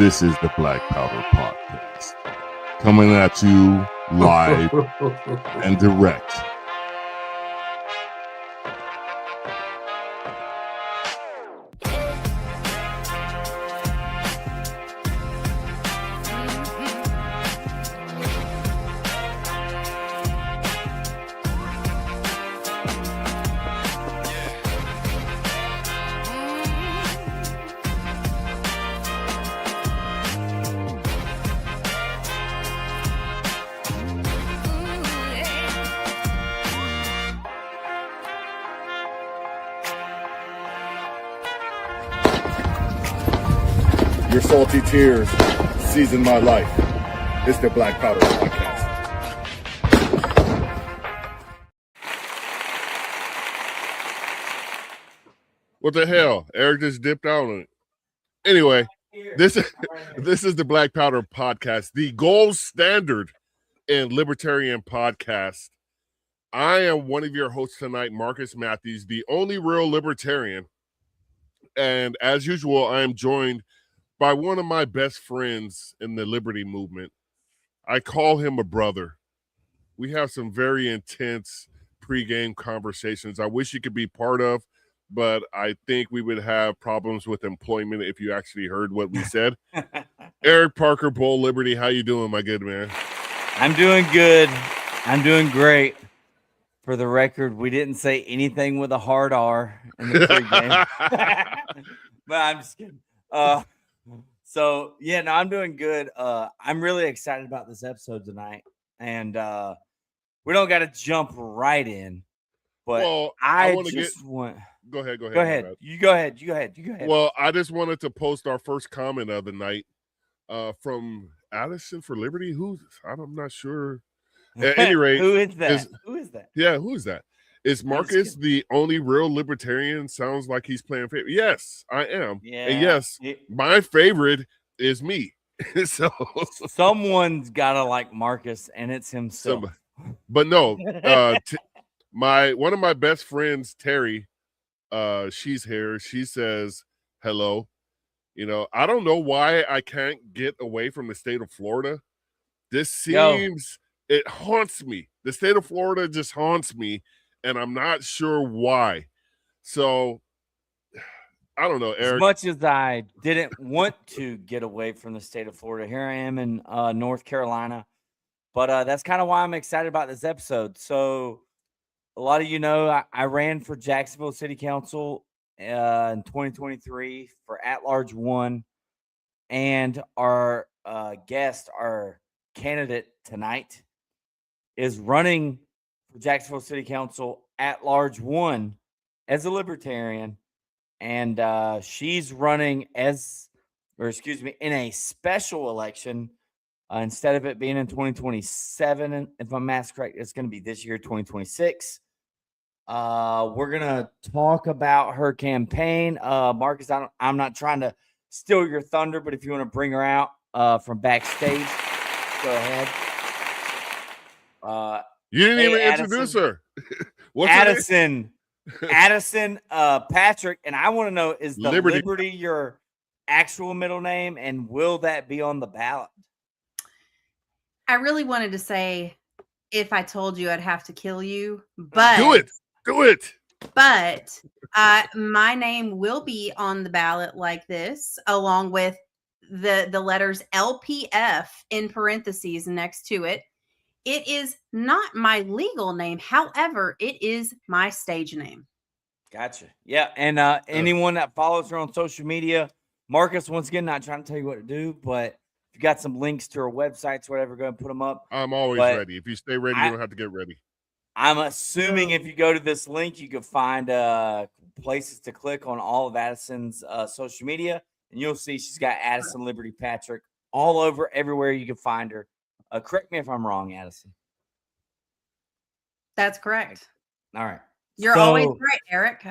This is the Black Powder Podcast, coming at you live and direct. Your salty tears season my life. It's the Black Powder Podcast. What the hell? Eric just dipped out on it. Anyway, this is the Black Powder Podcast, the gold standard in Libertarian podcast. I am one of your hosts tonight, Marcus Matthews, the only real Libertarian. And as usual, I am joined by one of my best friends in the Liberty movement. I call him a brother. We have some very intense pregame conversations I wish you could be part of, but I think we would have problems with employment if you actually heard what we said. Eric Parker, Bull Liberty, how you doing, my good man? I'm doing good. I'm doing great. For the record, we didn't say anything with a hard R in the pregame. But I'm just kidding. So yeah, no, I'm doing good. I'm really excited about this episode tonight, and we don't got to jump right in. But Well, I wanna just want. Go ahead. Go ahead. You go ahead. Well, I just wanted to post our first comment of the night from Addison for Liberty. I'm not sure. At any rate, Who is that? Who is that? Yeah, who is that? Is Marcus the only real Libertarian? Sounds like he's playing favorite. Yes, I am. Yeah. And yes, my favorite is me. So someone's gotta like Marcus, and it's himself. But no, one of my best friends, Terry, she's here. She says hello. You know, I don't know why I can't get away from the state of Florida. This seems it haunts me. The state of Florida just haunts me. And I'm not sure why. So, I don't know, Eric. As much as I didn't want to get away from the state of Florida, here I am in North Carolina. But that's kind of why I'm excited about this episode. So, a lot of you know, I ran for Jacksonville City Council in 2023 for At-Large 1. And our guest, our candidate tonight, is running for Jacksonville City Council At-Large 1 as a Libertarian, and she's running in a special election instead of it being in 2027. And if my math's correct, it's going to be this year, 2026. We're gonna talk about her campaign. Marcus, I'm not trying to steal your thunder, but if you want to bring her out from backstage, go ahead. You didn't even introduce her. What's Addison Patrick, and I want to know, is the Liberty your actual middle name, and will that be on the ballot? I really wanted to say, if I told you, I'd have to kill you, but do it. But my name will be on the ballot like this, along with the letters LPF in parentheses next to it. It is not my legal name. However, it is my stage name. Gotcha. Yeah. And anyone that follows her on social media, Marcus, once again, not trying to tell you what to do, but if you got some links to her websites, whatever, go ahead and put them up. I'm always ready. If you stay ready, you don't have to get ready. I'm assuming if you go to this link, you can find places to click on all of Addison's social media, and you'll see she's got Addison Liberty Patrick all over, everywhere you can find her. Correct me if I'm wrong, Addison. That's correct. All right. You're always right, Eric.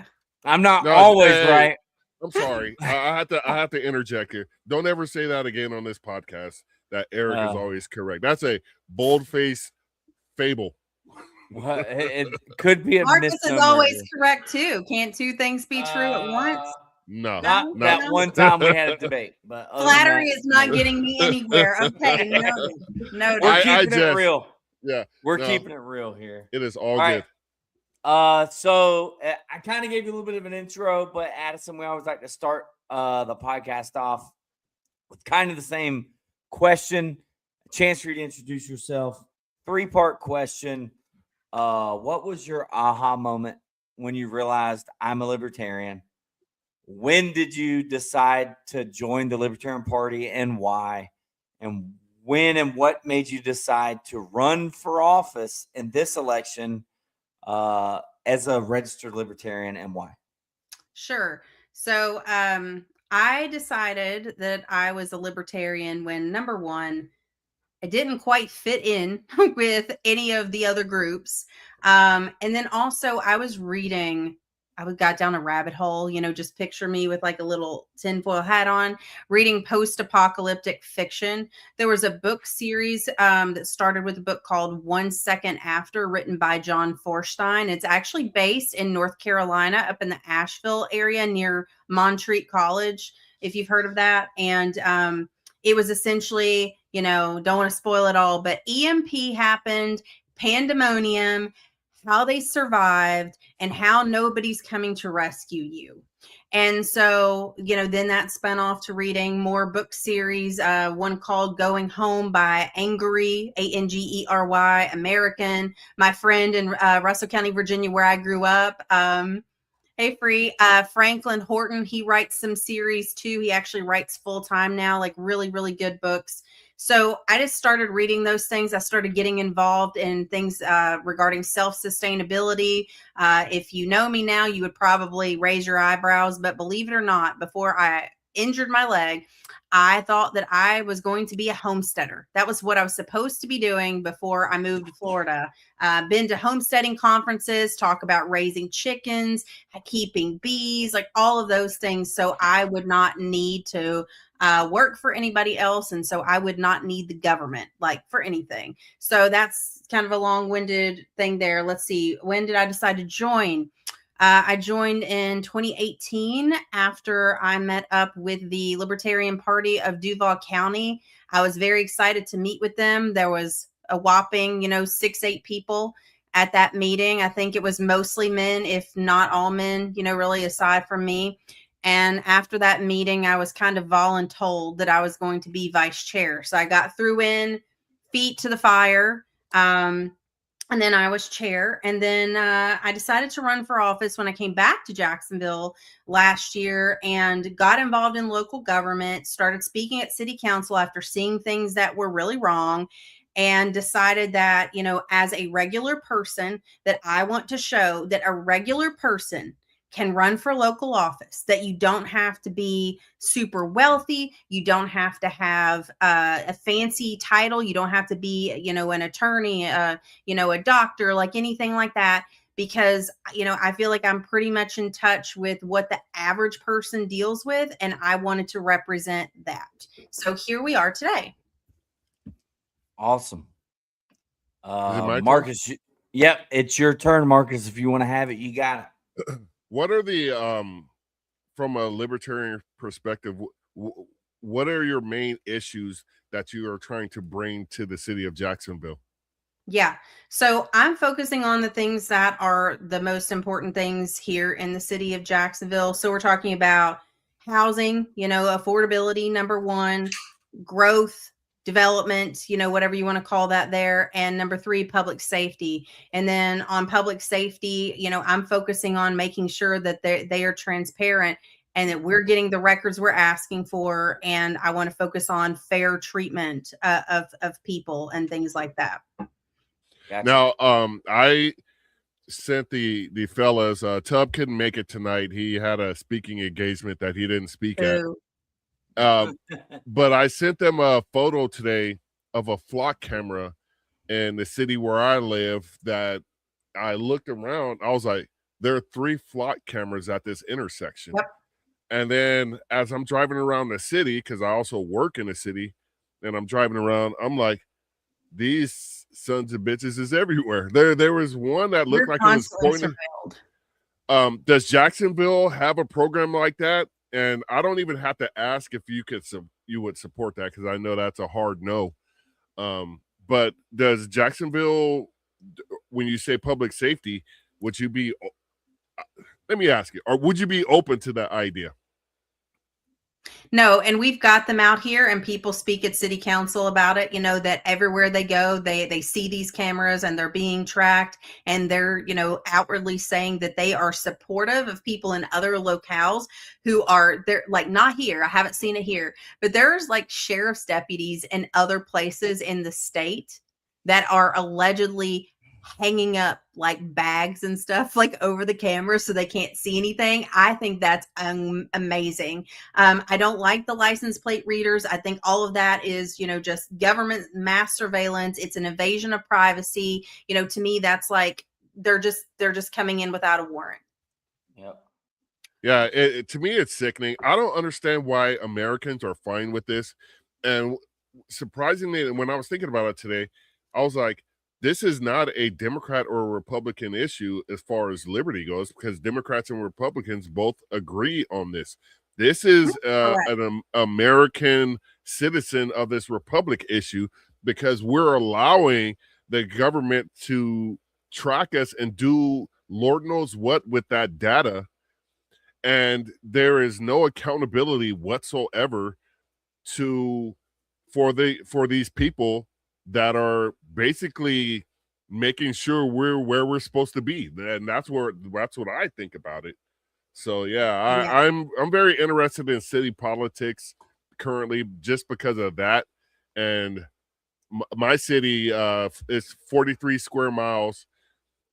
I'm not always right. I'm sorry. I have to interject here. Don't ever say that again on this podcast, that Eric is always correct. That's a bold-faced fable. Well, it could be a Marcus misnomer. is always correct too. Can't two things be true at once? No, Not no. that one time we had a debate, but other than Flattery that, is not getting me anywhere. Okay, noted. Noted. we're I keeping it just- real. Yeah, We're no. keeping it real here. it is all All good. right. So I kind of gave you a little bit of an intro, but Addison, we always like to start the podcast off with kind of the same question. A chance for you to introduce yourself. 3-part question. What was your aha moment when you realized I'm a libertarian? When did you decide to join the Libertarian Party and why? And when and what made you decide to run for office in this election as a registered libertarian and why? Sure. So I decided that I was a libertarian when, number one, I didn't quite fit in with any of the other groups. And then also I was reading, got down a rabbit hole, just picture me with like a little tinfoil hat on, reading post-apocalyptic fiction. There was a book series that started with a book called 1 Second After, written by John Forstein. It's actually based in North Carolina, up in the Asheville area near Montreat College, if you've heard of that. And it was essentially, don't want to spoil it all, but EMP happened, pandemonium, how they survived, and how nobody's coming to rescue you. And so, then that spun off to reading more book series, one called Going Home by Angery, Angery, American, my friend in Russell County, Virginia, where I grew up. Hey, Free. Franklin Horton, he writes some series too. He actually writes full time now, like really, really good books. So I just started reading those things. I started getting involved in things regarding self-sustainability. If you know me now, you would probably raise your eyebrows. But believe it or not, before I injured my leg, I thought that I was going to be a homesteader. That was what I was supposed to be doing before I moved to Florida. Been to homesteading conferences, talk about raising chickens, keeping bees, like all of those things. So I would not need to work for anybody else. And so I would not need the government, like, for anything. So that's kind of a long-winded thing there. Let's see. When did I decide to join? I joined in 2018 after I met up with the Libertarian Party of Duval County. I was very excited to meet with them. There was a whopping, 6-8 people at that meeting. I think it was mostly men, if not all men, really aside from me. And after that meeting, I was kind of voluntold that I was going to be vice chair. So I got through in, feet to the fire. And then I was chair. And then I decided to run for office when I came back to Jacksonville last year and got involved in local government, started speaking at city council after seeing things that were really wrong, and decided that, as a regular person, that I want to show that a regular person can run for local office, that you don't have to be super wealthy. You don't have to have a fancy title. You don't have to be, an attorney, a doctor, like anything like that, because, I feel like I'm pretty much in touch with what the average person deals with. And I wanted to represent that. So here we are today. Awesome. Is it my Marcus, yep, it's your turn, Marcus. If you want to have it, you got it. What are the from a libertarian perspective, what are your main issues that you are trying to bring to the city of Jacksonville? Yeah. So I'm focusing on the things that are the most important things here in the city of Jacksonville. So we're talking about housing, affordability, number one, growth, development, whatever you want to call that there. And number three, public safety. And then on public safety, I'm focusing on making sure that they are transparent and that we're getting the records we're asking for. And I want to focus on fair treatment of people and things like that. Gotcha. Now, I sent the fellas, Tub couldn't make it tonight. He had a speaking engagement that he didn't speak at. But I sent them a photo today of a flock camera in the city where I live that I looked around. I was like, there are 3 flock cameras at this intersection. Yep. And then as I'm driving around the city, because I also work in the city, and I'm driving around, I'm like, these sons of bitches is everywhere. There was one that looked like it was pointing. Does Jacksonville have a program like that? And I don't even have to ask if you would support that, because I know that's a hard no. But does Jacksonville, when you say public safety, would you be? Let me ask you, or would you be open to that idea? No, and we've got them out here, and people speak at city council about it, that everywhere they go, they see these cameras and they're being tracked, and they're, outwardly saying that they are supportive of people in other locales who are there, like, not here. I haven't seen it here, but there's like sheriff's deputies in other places in the state that are allegedly hanging up like bags and stuff like over the camera so they can't see anything. I think that's amazing. I don't like the license plate readers. I think all of that is, just government mass surveillance. It's an invasion of privacy. To me, that's like they're just coming in without a warrant. Yep. Yeah, to me, it's sickening. I don't understand why Americans are fine with this. And surprisingly, when I was thinking about it today, I was like, this is not a Democrat or a Republican issue as far as liberty goes, because Democrats and Republicans both agree on this. This is an American citizen of this republic issue, because we're allowing the government to track us and do Lord knows what with that data. And there is no accountability whatsoever for these people that are basically making sure we're where we're supposed to be. And that's what I think about it. So yeah, I'm very interested in city politics currently, just because of that. And my city is 43 square miles,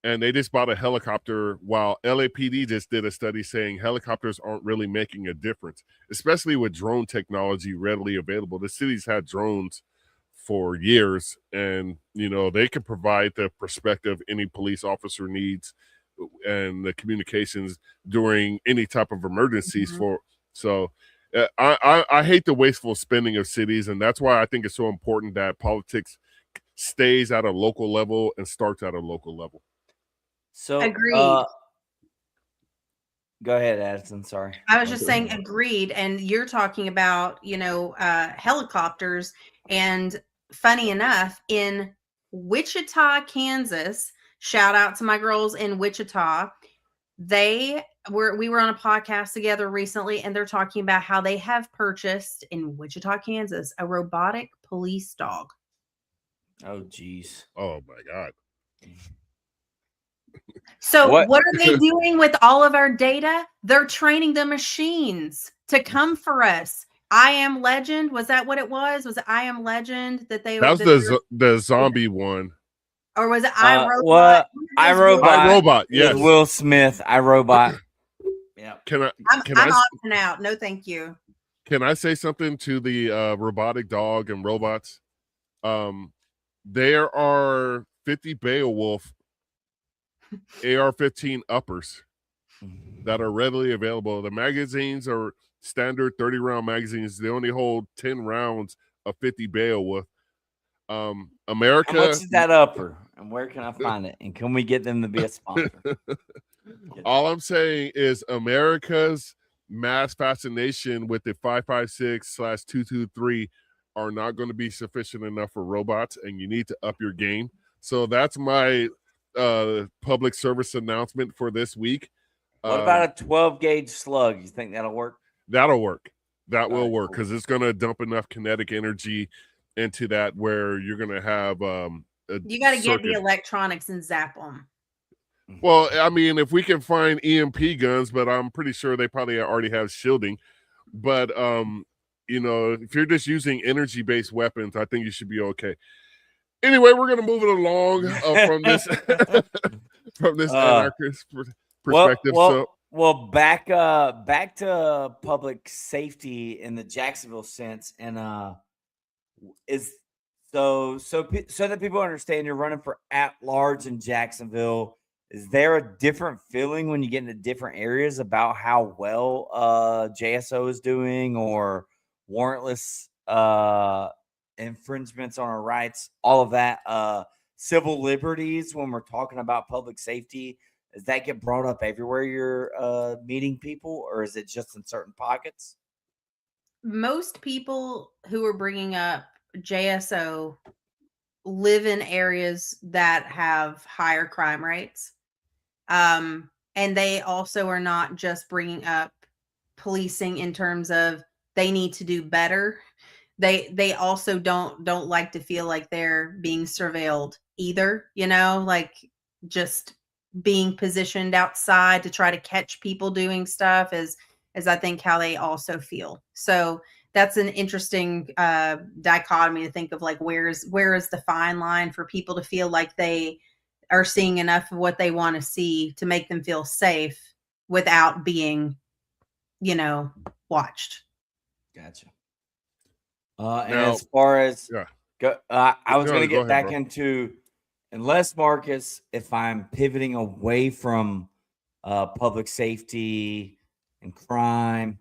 and they just bought a helicopter, while LAPD just did a study saying helicopters aren't really making a difference, especially with drone technology readily available. The city's had drones for years, and they can provide the perspective any police officer needs and the communications during any type of emergencies. I hate the wasteful spending of cities, and that's why I think it's so important that politics stays at a local level and starts at a local level. So agreed. Go ahead, Addison. Sorry. I was just saying agreed. And you're talking about, helicopters. And funny enough, in Wichita, Kansas, shout out to my girls in Wichita. We were on a podcast together recently, and they're talking about how they have purchased in Wichita, Kansas, a robotic police dog. Oh, geez. Oh my God. So what are they doing with all of our data? They're training the machines to come for us. I Am Legend. Was that what it was? Was it I Am Legend that they? That was the zombie one. Or was it iRobot? iRobot. Yes. With Will Smith. iRobot. Yeah. I'm opting out. No, thank you. Can I say something to the robotic dog and robots? There are 50 Beowulf AR-15 uppers that are readily available. The magazines are standard 30-round magazines. They only hold 10 rounds of 50 Beowulf. America. How much is that upper, and where can I find it? And can we get them to be a sponsor? All I'm saying is America's mass fascination with the 5.56/223 are not going to be sufficient enough for robots, and you need to up your game. So that's my public service announcement for this week. What about a 12-gauge slug? You think that'll work? That'll work. That will work, because it's going to dump enough kinetic energy into that where you're going to have you got to get the electronics and zap them. Well, I mean, if we can find EMP guns, but I'm pretty sure they probably already have shielding. But if you're just using energy-based weapons, I think you should be okay. Anyway, we're going to move it along from this anarchist perspective. Back to public safety in the Jacksonville sense, and is so that people understand you're running for at large in Jacksonville. Is there a different feeling when you get into different areas about how well JSO is doing, or warrantless infringements on our rights, all of that, civil liberties when we're talking about public safety? Does that get brought up everywhere you're meeting people, or is it just in certain pockets? Most people who are bringing up JSO live in areas that have higher crime rates. And they also are not just bringing up policing in terms of they need to do better. They also don't like to feel like they're being surveilled either, like just being positioned outside to try to catch people doing stuff is I think how they also feel. So that's an interesting dichotomy to think of, like where is the fine line for people to feel like they are seeing enough of what they want to see to make them feel safe without being, watched. Gotcha. And Now- as far as Yeah. I was going to go get ahead, back bro. into, unless Marcus, if I'm pivoting away from public safety and crime,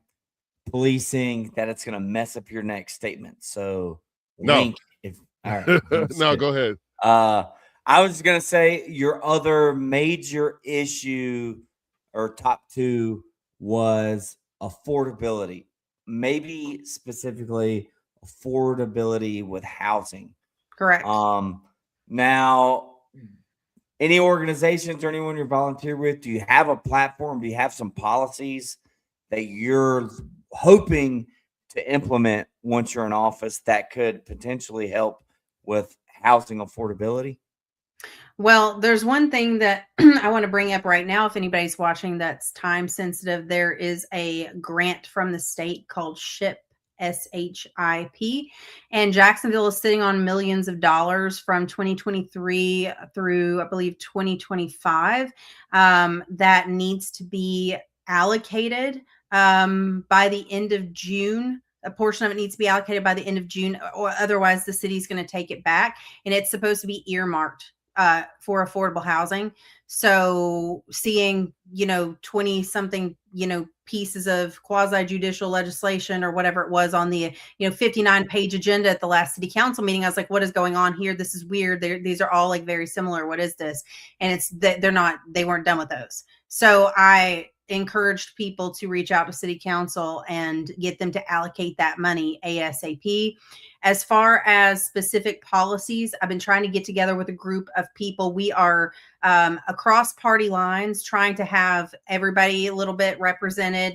policing, that it's going to mess up your next statement. So No. wink if all right. No, go ahead. I was going to say your other major issue or top two was affordability, maybe specifically affordability with housing. Correct. Now, any organizations or anyone you're volunteer with, do you have a platform? Do you have some policies that you're hoping to implement once you're in office that could potentially help with housing affordability? Well, there's one thing that I want to bring up right now. If anybody's watching that's time sensitive, there is a grant from the state called SHIP, SHIP, and Jacksonville is sitting on millions of dollars from 2023 through, I believe, 2025 that needs to be allocated by the end of June. A portion of it needs to be allocated by the end of June, or otherwise the city's going to take it back. And it's supposed to be earmarked for affordable housing. So seeing, 20 something, pieces of quasi judicial legislation or whatever it was on the, 59-page agenda at the last city council meeting, I was like, what is going on here? This is weird. These are all like very similar. What is this? And it's that they weren't done with those. So I encouraged people to reach out to city council and get them to allocate that money ASAP. As far as specific policies, I've been trying to get together with a group of people. We are across party lines trying to have everybody a little bit represented,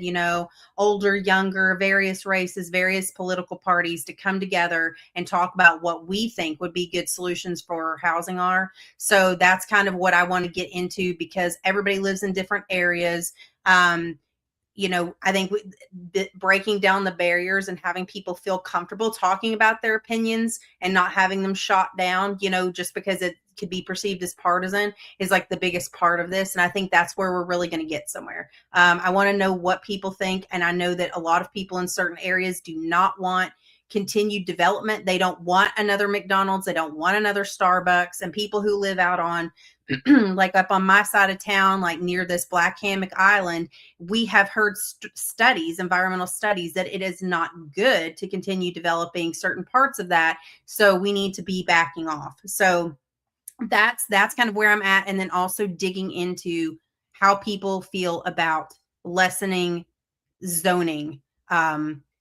older, younger, various races, various political parties to come together and talk about what we think would be good solutions for housing are. So that's kind of what I want to get into, because everybody lives in different areas. I think breaking down the barriers and having people feel comfortable talking about their opinions and not having them shot down, just because it could be perceived as partisan is like the biggest part of this. And I think that's where we're really going to get somewhere. I want to know what people think. And I know that a lot of people in certain areas do not want continued development. They don't want another McDonald's. They don't want another Starbucks. And people who live out on like up on my side of town, like near this Black Hammock Island, we have heard studies, environmental studies, that it is not good to continue developing certain parts of that. So we need to be backing off. So that's kind of where I'm at. And then also digging into how people feel about lessening zoning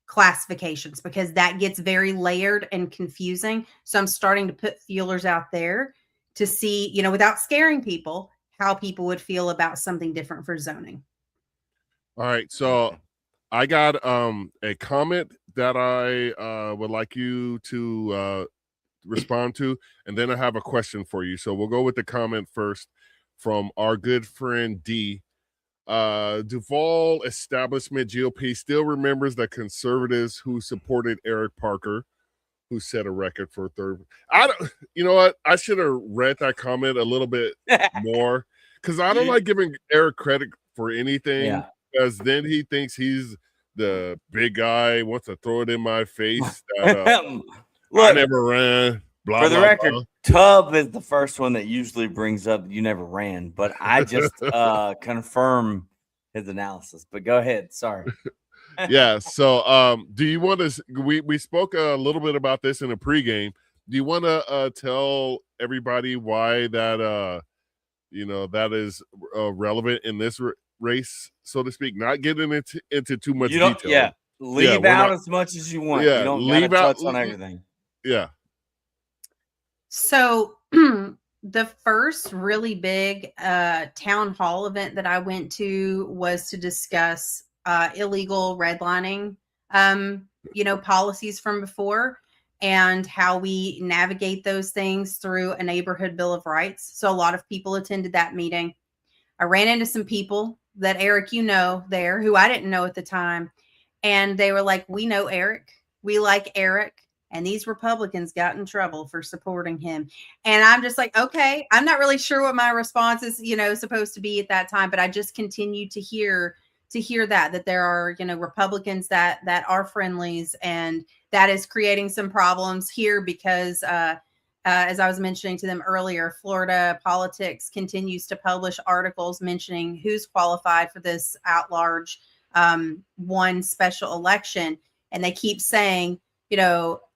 classifications, because that gets very layered and confusing. So I'm starting to put feelers out there to see, without scaring people, how people would feel about something different for zoning. All right. So I got a comment that I would like you to respond to, and then I have a question for you. So we'll go with the comment first from our good friend D. Duval establishment GOP still remembers the conservatives who supported Eric Parker, who set a record for third. You know what? I should have read that comment a little bit more, because I don't like giving Eric credit for anything, because then he thinks he's the big guy, wants to throw it in my face. That, Look, I never ran. Blah, for the blah, record, blah. Tubb is the first one that usually brings up you never ran, but I just confirm his analysis. But go ahead. Sorry. Yeah. So do you want to, we spoke a little bit about this in a pregame. Do you want to tell everybody why that that is relevant in this race, so to speak. Not getting into too much You don't, detail. yeah. Leave we're out not- as much as you want. Yeah, You don't leave gotta out- touch on everything. Yeah. So the first really big town hall event that I went to was to discuss illegal redlining, policies from before and how we navigate those things through a neighborhood bill of rights. So a lot of people attended that meeting. I ran into some people that Eric, there, who I didn't know at the time. And they were like, we know Eric. We like Eric. And these Republicans got in trouble for supporting him. And I'm just like, okay, I'm not really sure what my response is, supposed to be at that time. But I just continued to hear that there are, Republicans that are friendlies, and that is creating some problems here because as I was mentioning to them earlier, Florida Politics continues to publish articles mentioning who's qualified for this at-large one special election. And they keep saying,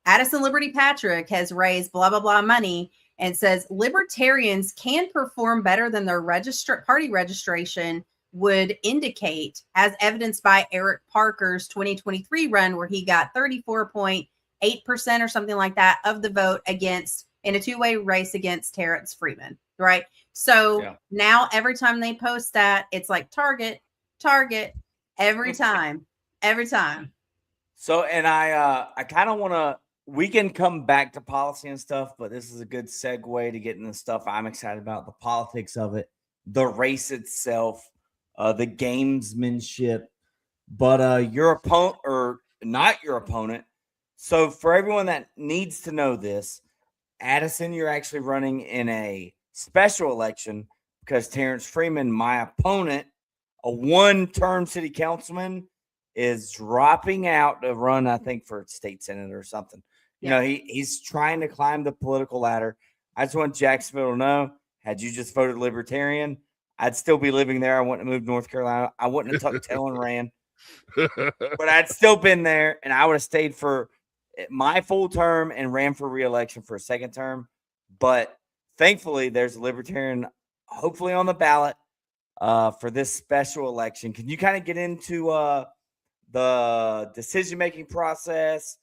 Addison Liberty Patrick has raised blah, blah, blah money, and says libertarians can perform better than their party registration would indicate, as evidenced by Eric Parker's 2023 run, where he got 34.8% or something like that of the vote in a two-way race against Terrence Freeman, right? So now every time they post that, it's like target, every time. So, and I kind of want to, we can come back to policy and stuff, but this is a good segue to get into stuff I'm excited about, the politics of it, the race itself, the gamesmanship, but your opponent, or not your opponent. So for everyone that needs to know this, Addison, you're actually running in a special election because Terrence Freeman, my opponent, a one-term city councilman, is dropping out to run, I think, for state senate or something. He's trying to climb the political ladder. I just want Jacksonville to know, had you just voted Libertarian, I'd still be living there. I wouldn't have moved to North Carolina. I wouldn't have tucked tail and ran. But I'd still been there, and I would have stayed for my full term and ran for re-election for a second term. But thankfully, there's a Libertarian hopefully on the ballot for this special election. Can you kind of get into the decision-making process?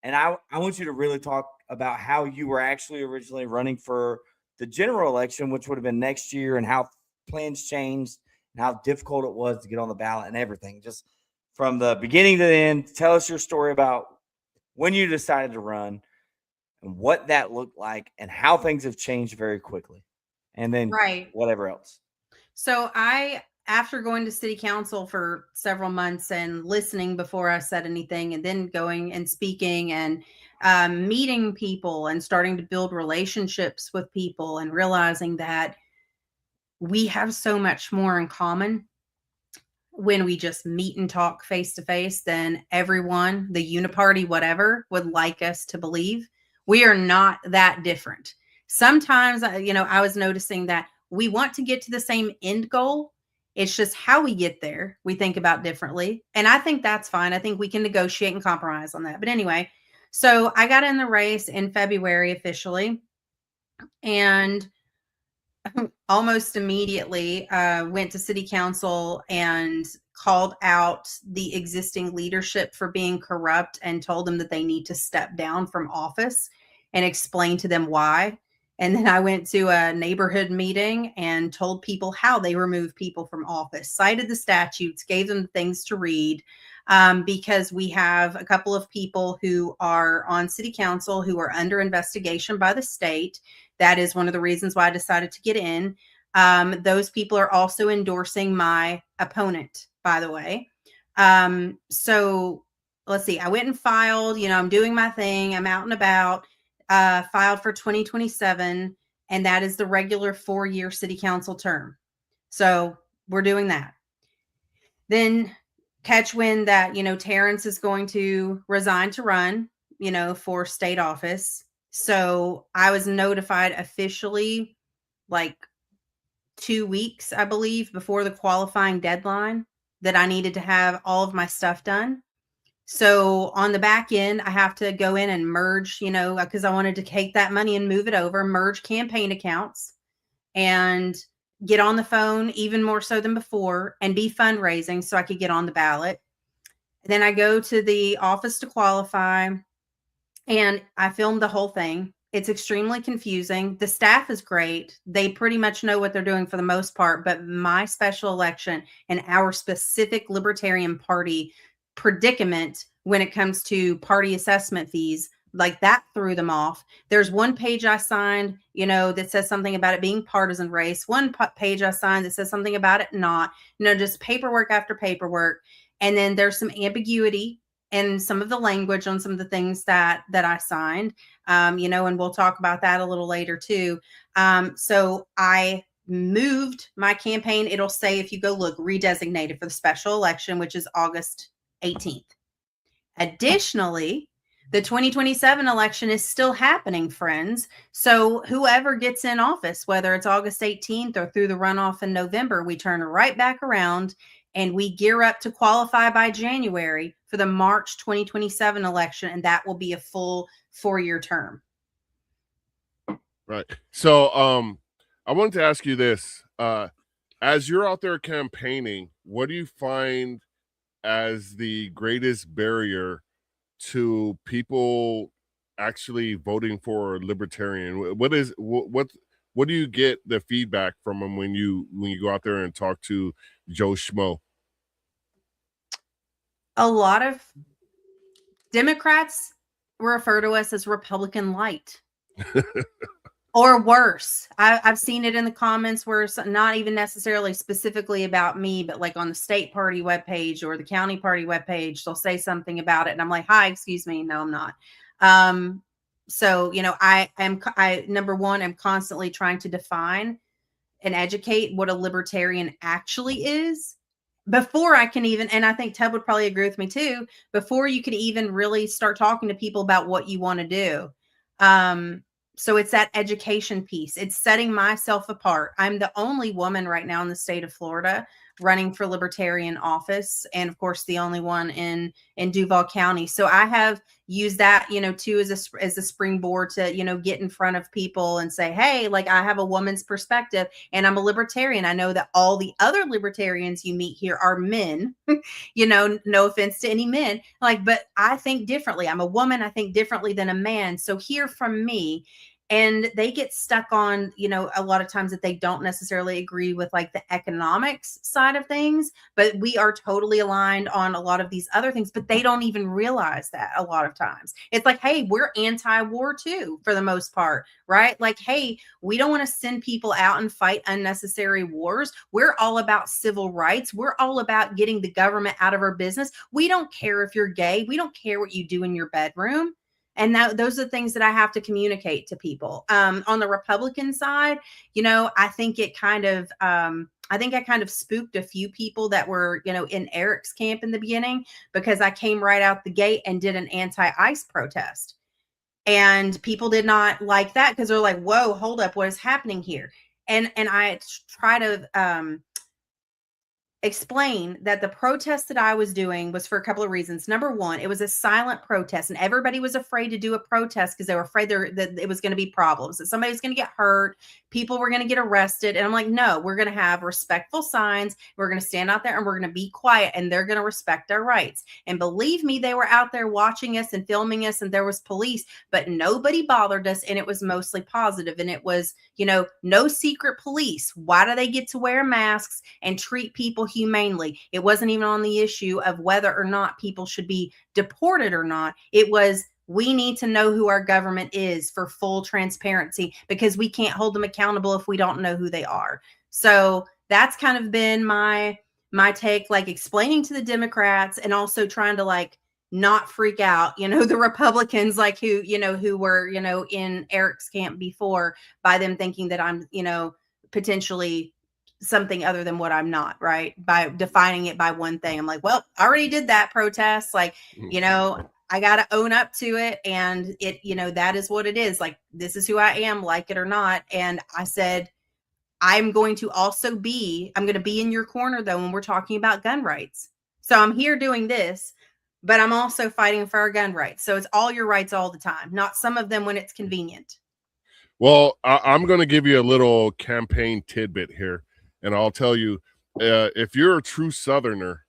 And I want you to really talk about how you were actually originally running for the general election, which would have been next year, and how plans changed and how difficult it was to get on the ballot and everything. Just from the beginning to the end, tell us your story about when you decided to run and what that looked like and how things have changed very quickly. And then whatever else. So after going to city council for several months and listening before I said anything, and then going and speaking and meeting people and starting to build relationships with people, and realizing that we have so much more in common when we just meet and talk face to face than everyone, the uniparty, whatever, would like us to believe. We are not that different. Sometimes, I was noticing that we want to get to the same end goal. It's just how we get there, we think about differently. And I think that's fine. I think we can negotiate and compromise on that. But anyway, so I got in the race in February officially, and almost immediately went to city council and called out the existing leadership for being corrupt and told them that they need to step down from office, and explain to them why. And then I went to a neighborhood meeting and told people how they remove people from office, cited the statutes, gave them things to read, because we have a couple of people who are on city council who are under investigation by the state. That is one of the reasons why I decided to get in. Those people are also endorsing my opponent, by the way. So let's see. I went and filed, I'm doing my thing. I'm out and about. Filed for 2027, and that is the regular 4-year city council term. So we're doing that. Then catch wind that, Terrence is going to resign to run, for state office. So I was notified officially like 2 weeks, I believe, before the qualifying deadline that I needed to have all of my stuff done. So on the back end, I have to go in and merge, because I wanted to take that money and move it over, merge campaign accounts, and get on the phone even more so than before and be fundraising so I could get on the ballot. Then I go to the office to qualify and I filmed the whole thing. It's extremely confusing. The staff is great. They pretty much know what they're doing for the most part, but my special election and our specific Libertarian Party predicament when it comes to party assessment fees, like that threw them off. There's one page I signed, that says something about it being partisan race. One page I signed that says something about it not, just paperwork after paperwork. And then there's some ambiguity and some of the language on some of the things that I signed, and we'll talk about that a little later too. So I moved my campaign. It'll say, if you go look, redesignated for the special election, which is August 18th. Additionally, the 2027 election is still happening, friends. So whoever gets in office, whether it's August 18th or through the runoff in November, we turn right back around and we gear up to qualify by January for the March 2027 election, and that will be a full 4-year term. Right. So I wanted to ask you this. As you're out there campaigning, what do you find as the greatest barrier to people actually voting for a Libertarian? What do you get the feedback from them when you go out there and talk to Joe Schmo? A lot of Democrats refer to us as Republican light. Or worse. I've seen it in the comments where it's not even necessarily specifically about me, but like on the state party webpage or the county party webpage, they'll say something about it. And I'm like, hi, excuse me. No, I'm not. So, I number one, I'm constantly trying to define and educate what a libertarian actually is before I can even, and I think Ted would probably agree with me too, before you can even really start talking to people about what you want to do. So it's that education piece. It's setting myself apart. I'm the only woman right now in the state of Florida running for Libertarian office. And of course, the only one in Duval County. So I have used that, too, as a springboard to, get in front of people and say, hey, like I have a woman's perspective and I'm a Libertarian. I know that all the other Libertarians you meet here are men, no offense to any men, but I think differently. I'm a woman. I think differently than a man. So hear from me. And they get stuck on, a lot of times that they don't necessarily agree with like the economics side of things, but we are totally aligned on a lot of these other things, but they don't even realize that a lot of times. It's like, hey, we're anti-war too, for the most part, right? Like, hey, we don't want to send people out and fight unnecessary wars. We're all about civil rights. We're all about getting the government out of our business. We don't care if you're gay. We don't care what you do in your bedroom. And those are the things that I have to communicate to people. On the Republican side, I think it kind of, I kind of spooked a few people that were, in Eric's camp in the beginning, because I came right out the gate and did an anti-ICE protest. And people did not like that because they're like, whoa, hold up, what is happening here? And I try to explain that the protest that I was doing was for a couple of reasons. Number one, it was a silent protest and everybody was afraid to do a protest because they were afraid that it was going to be problems, that somebody was going to get hurt, people were going to get arrested. And I'm like, no, we're going to have respectful signs. We're going to stand out there and we're going to be quiet and they're going to respect our rights. And believe me, they were out there watching us and filming us and there was police, but nobody bothered us. And it was mostly positive. And it was, no secret police. Why do they get to wear masks and treat people humanely? It wasn't even on the issue of whether or not people should be deported or not. It was, we need to know who our government is for full transparency, because we can't hold them accountable if we don't know who they are. So that's kind of been my take, like explaining to the Democrats and also trying to not freak out, the Republicans, who were, in Eric's camp before, by them thinking that I'm, potentially something other than what I'm not, right? By defining it by one thing. I'm like, well, I already did that protest. I got to own up to it. And it, that is what it is. Like, this is who I am, like it or not. And I said, I'm going to be in your corner though, when we're talking about gun rights. So I'm here doing this, but I'm also fighting for our gun rights. So it's all your rights all the time, not some of them when it's convenient. Well, I'm going to give you a little campaign tidbit here. And I'll tell you, if you're a true Southerner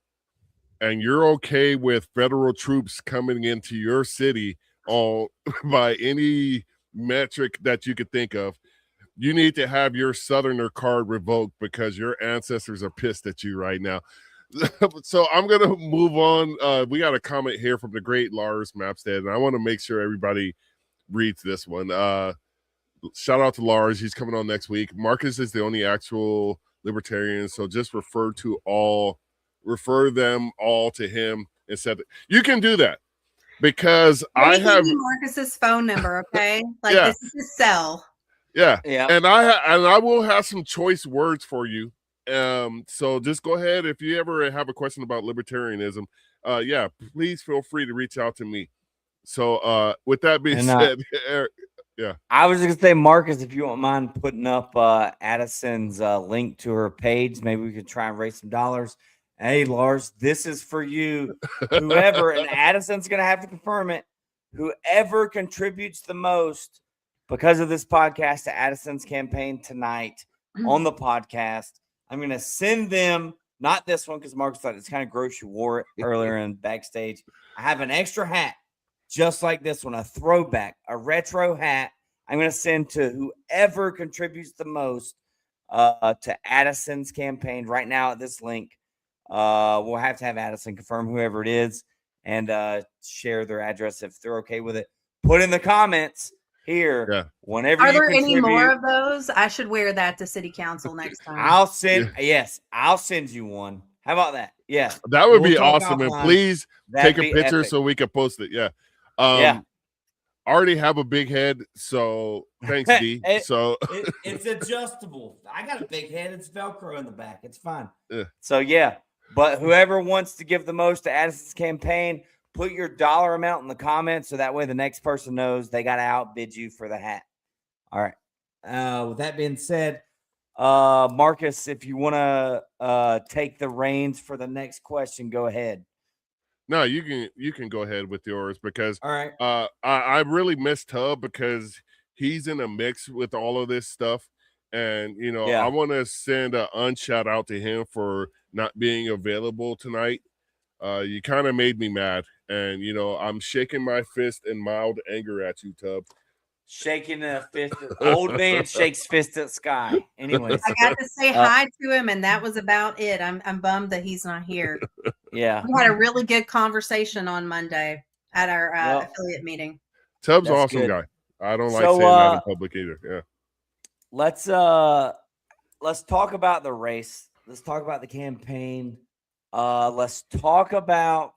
and you're okay with federal troops coming into your city by any metric that you could think of, you need to have your Southerner card revoked because your ancestors are pissed at you right now. So I'm going to move on. We got a comment here from the great Lars Mapstead, and I want to make sure everybody reads this one. Shout out to Lars. He's coming on next week. Marcus is the only actual libertarian, so just refer them all to him and said you can do that because I have Marcus's phone number. Okay, like yeah. This is his cell. Yeah, Yeah. and I will have some choice words for you. So just go ahead if you ever have a question about libertarianism. Yeah, please feel free to reach out to me. So with that being said, yeah, I was just gonna say, Marcus, if you don't mind putting up Addison's link to her page, maybe we could try and raise some dollars. Hey, Lars, this is for you. Whoever, and Addison's gonna have to confirm it. Whoever contributes the most because of this podcast to Addison's campaign tonight on the podcast, I'm gonna send them. Not this one because Marcus thought it's kind of gross. You wore it earlier in backstage. I have an extra hat. Just like this one, a throwback, a retro hat. I'm going to send to whoever contributes the most to Addison's campaign right now at this link. We'll have to have Addison confirm whoever it is and share their address if they're okay with it. Put in the comments here. Yeah. Whenever Are you there any contribute, more of those? I should wear that to city council next time. I'll send you one. How about that? Yeah. That would be talk awesome. And offline. please That'd take a be picture epic. so we can post it. Yeah. Yeah. I already have a big head, so thanks, D. So it's adjustable. I got a big head. It's Velcro in the back. It's fine. Yeah. So yeah, but whoever wants to give the most to Addison's campaign, put your dollar amount in the comments so that way the next person knows they got to outbid you for the hat. All right. With that being said, Marcus, if you want to take the reins for the next question, go ahead. no, you can go ahead with yours because All right. I really miss Tub because he's in a mix with all of this stuff. And, I want to send an unshout out to him for not being available tonight. You kind of made me mad. And, I'm shaking my fist in mild anger at you, Tub. Shaking a fist. Old man shakes fist at sky. Anyways. I got to say hi to him, and that was about it. I'm bummed that he's not here. Yeah. We had a really good conversation on Monday at our affiliate meeting. Tub's That's awesome good. guy. I don't like saying that in public either. Yeah. Let's talk about the race. Let's talk about the campaign. Let's talk about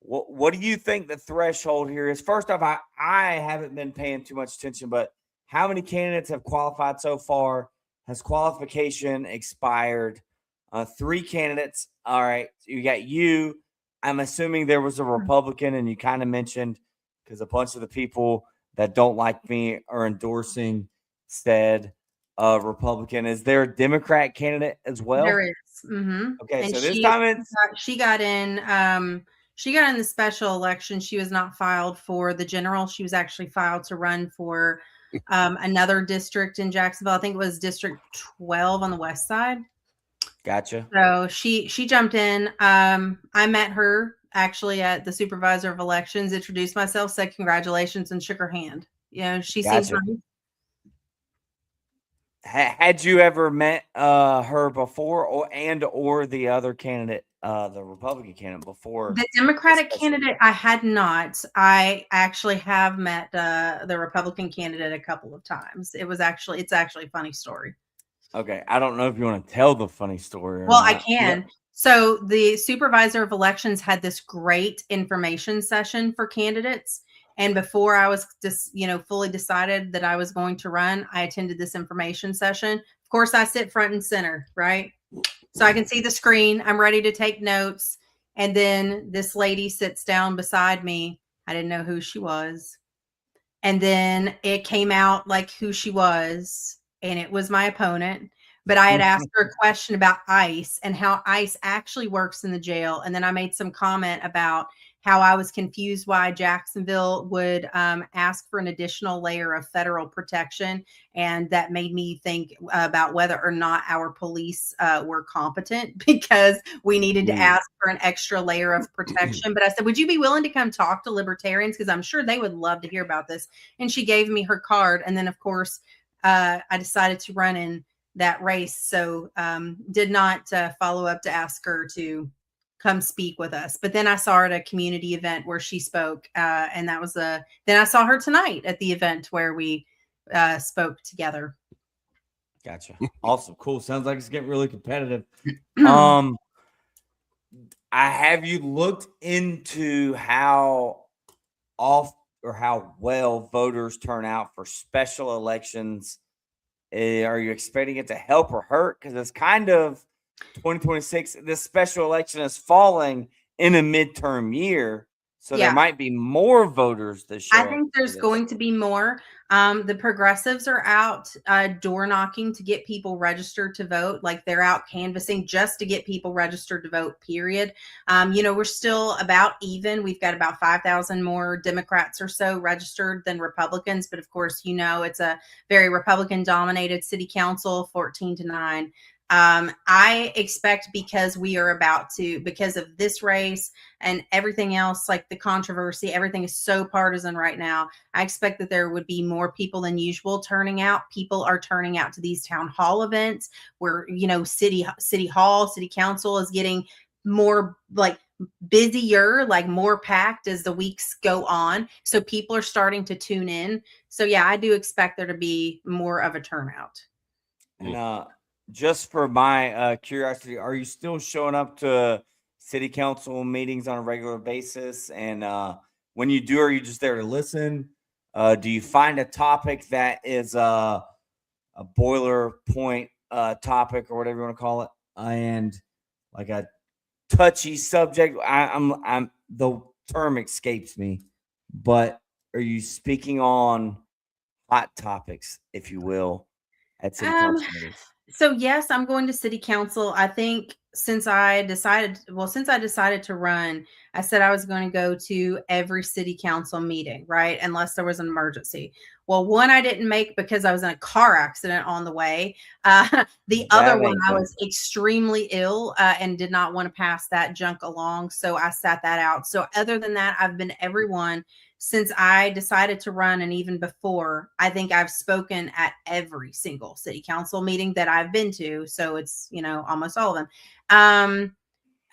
what do you think the threshold here is? First off, I haven't been paying too much attention, but how many candidates have qualified so far? Has qualification expired? 3 candidates. All right. You got you. I'm assuming there was a Republican, and you kind of mentioned because a bunch of the people that don't like me are endorsing said Republican. Is there a Democrat candidate as well? There is. Mm-hmm. Okay, and so this time she got in. She got in the special election. She was not filed for the general. She was actually filed to run for another district in Jacksonville. I think it was District 12 on the west side. Gotcha. So she jumped in. I met her actually at the supervisor of elections, introduced myself, said congratulations, and shook her hand. She seems nice. Had you ever met her before, or the other candidate, the Republican candidate before? The Democratic candidate, I had not. I actually have met the Republican candidate a couple of times. It's actually a funny story. Okay, I don't know if you want to tell the funny story. Well, I can. Yeah. So the supervisor of elections had this great information session for candidates. And before I was just, fully decided that I was going to run, I attended this information session. Of course, I sit front and center, right? So I can see the screen. I'm ready to take notes. And then this lady sits down beside me. I didn't know who she was. And then it came out like who she was. And it was my opponent. But I had asked her a question about ICE and how ICE actually works in the jail. And then I made some comment about how I was confused why Jacksonville would ask for an additional layer of federal protection. And that made me think about whether or not our police were competent, because we needed to ask for an extra layer of protection. But I said, would you be willing to come talk to Libertarians? Because I'm sure they would love to hear about this. And she gave me her card. And then, of course, I decided to run in that race. So did not follow up to ask her to come speak with us. But then I saw her at a community event where she spoke. And that was then I saw her tonight at the event where we spoke together. Gotcha. Awesome. Cool. Sounds like it's getting really competitive. Have you looked into how well voters turn out for special elections? Are you expecting it to help or hurt? Because it's kind of 2026. This special election is falling in a midterm year. So there might be more voters this year. I think there's going to be more. The progressives are out door knocking to get people registered to vote. Like, they're out canvassing just to get people registered to vote, period. We're still about even. We've got about 5,000 more Democrats or so registered than Republicans. But of course, it's a very Republican dominated city council, 14-9. I expect, because of this race and everything else, like the controversy, everything is so partisan right now. I expect that there would be more people than usual turning out. People are turning out to these town hall events where, city hall, city council is getting more busier, more packed as the weeks go on. So people are starting to tune in. So yeah, I do expect there to be more of a turnout. And, just for my curiosity, are you still showing up to city council meetings on a regular basis? And when you do, are you just there to listen? Do you find a topic that is a boilerplate topic, or whatever you want to call it, and like a touchy subject? I'm the term escapes me, but are you speaking on hot topics, if you will, at city council meetings? So yes, I'm going to city council. I think since I decided to run, I said I was going to go to every city council meeting, right? Unless there was an emergency. Well, one I didn't make because I was in a car accident on the way. The other one, I was extremely ill and did not want to pass that junk along. So I sat that out. So other than that, I've been every one since I decided to run. And even before, I think I've spoken at every single city council meeting that I've been to. So it's, almost all of them.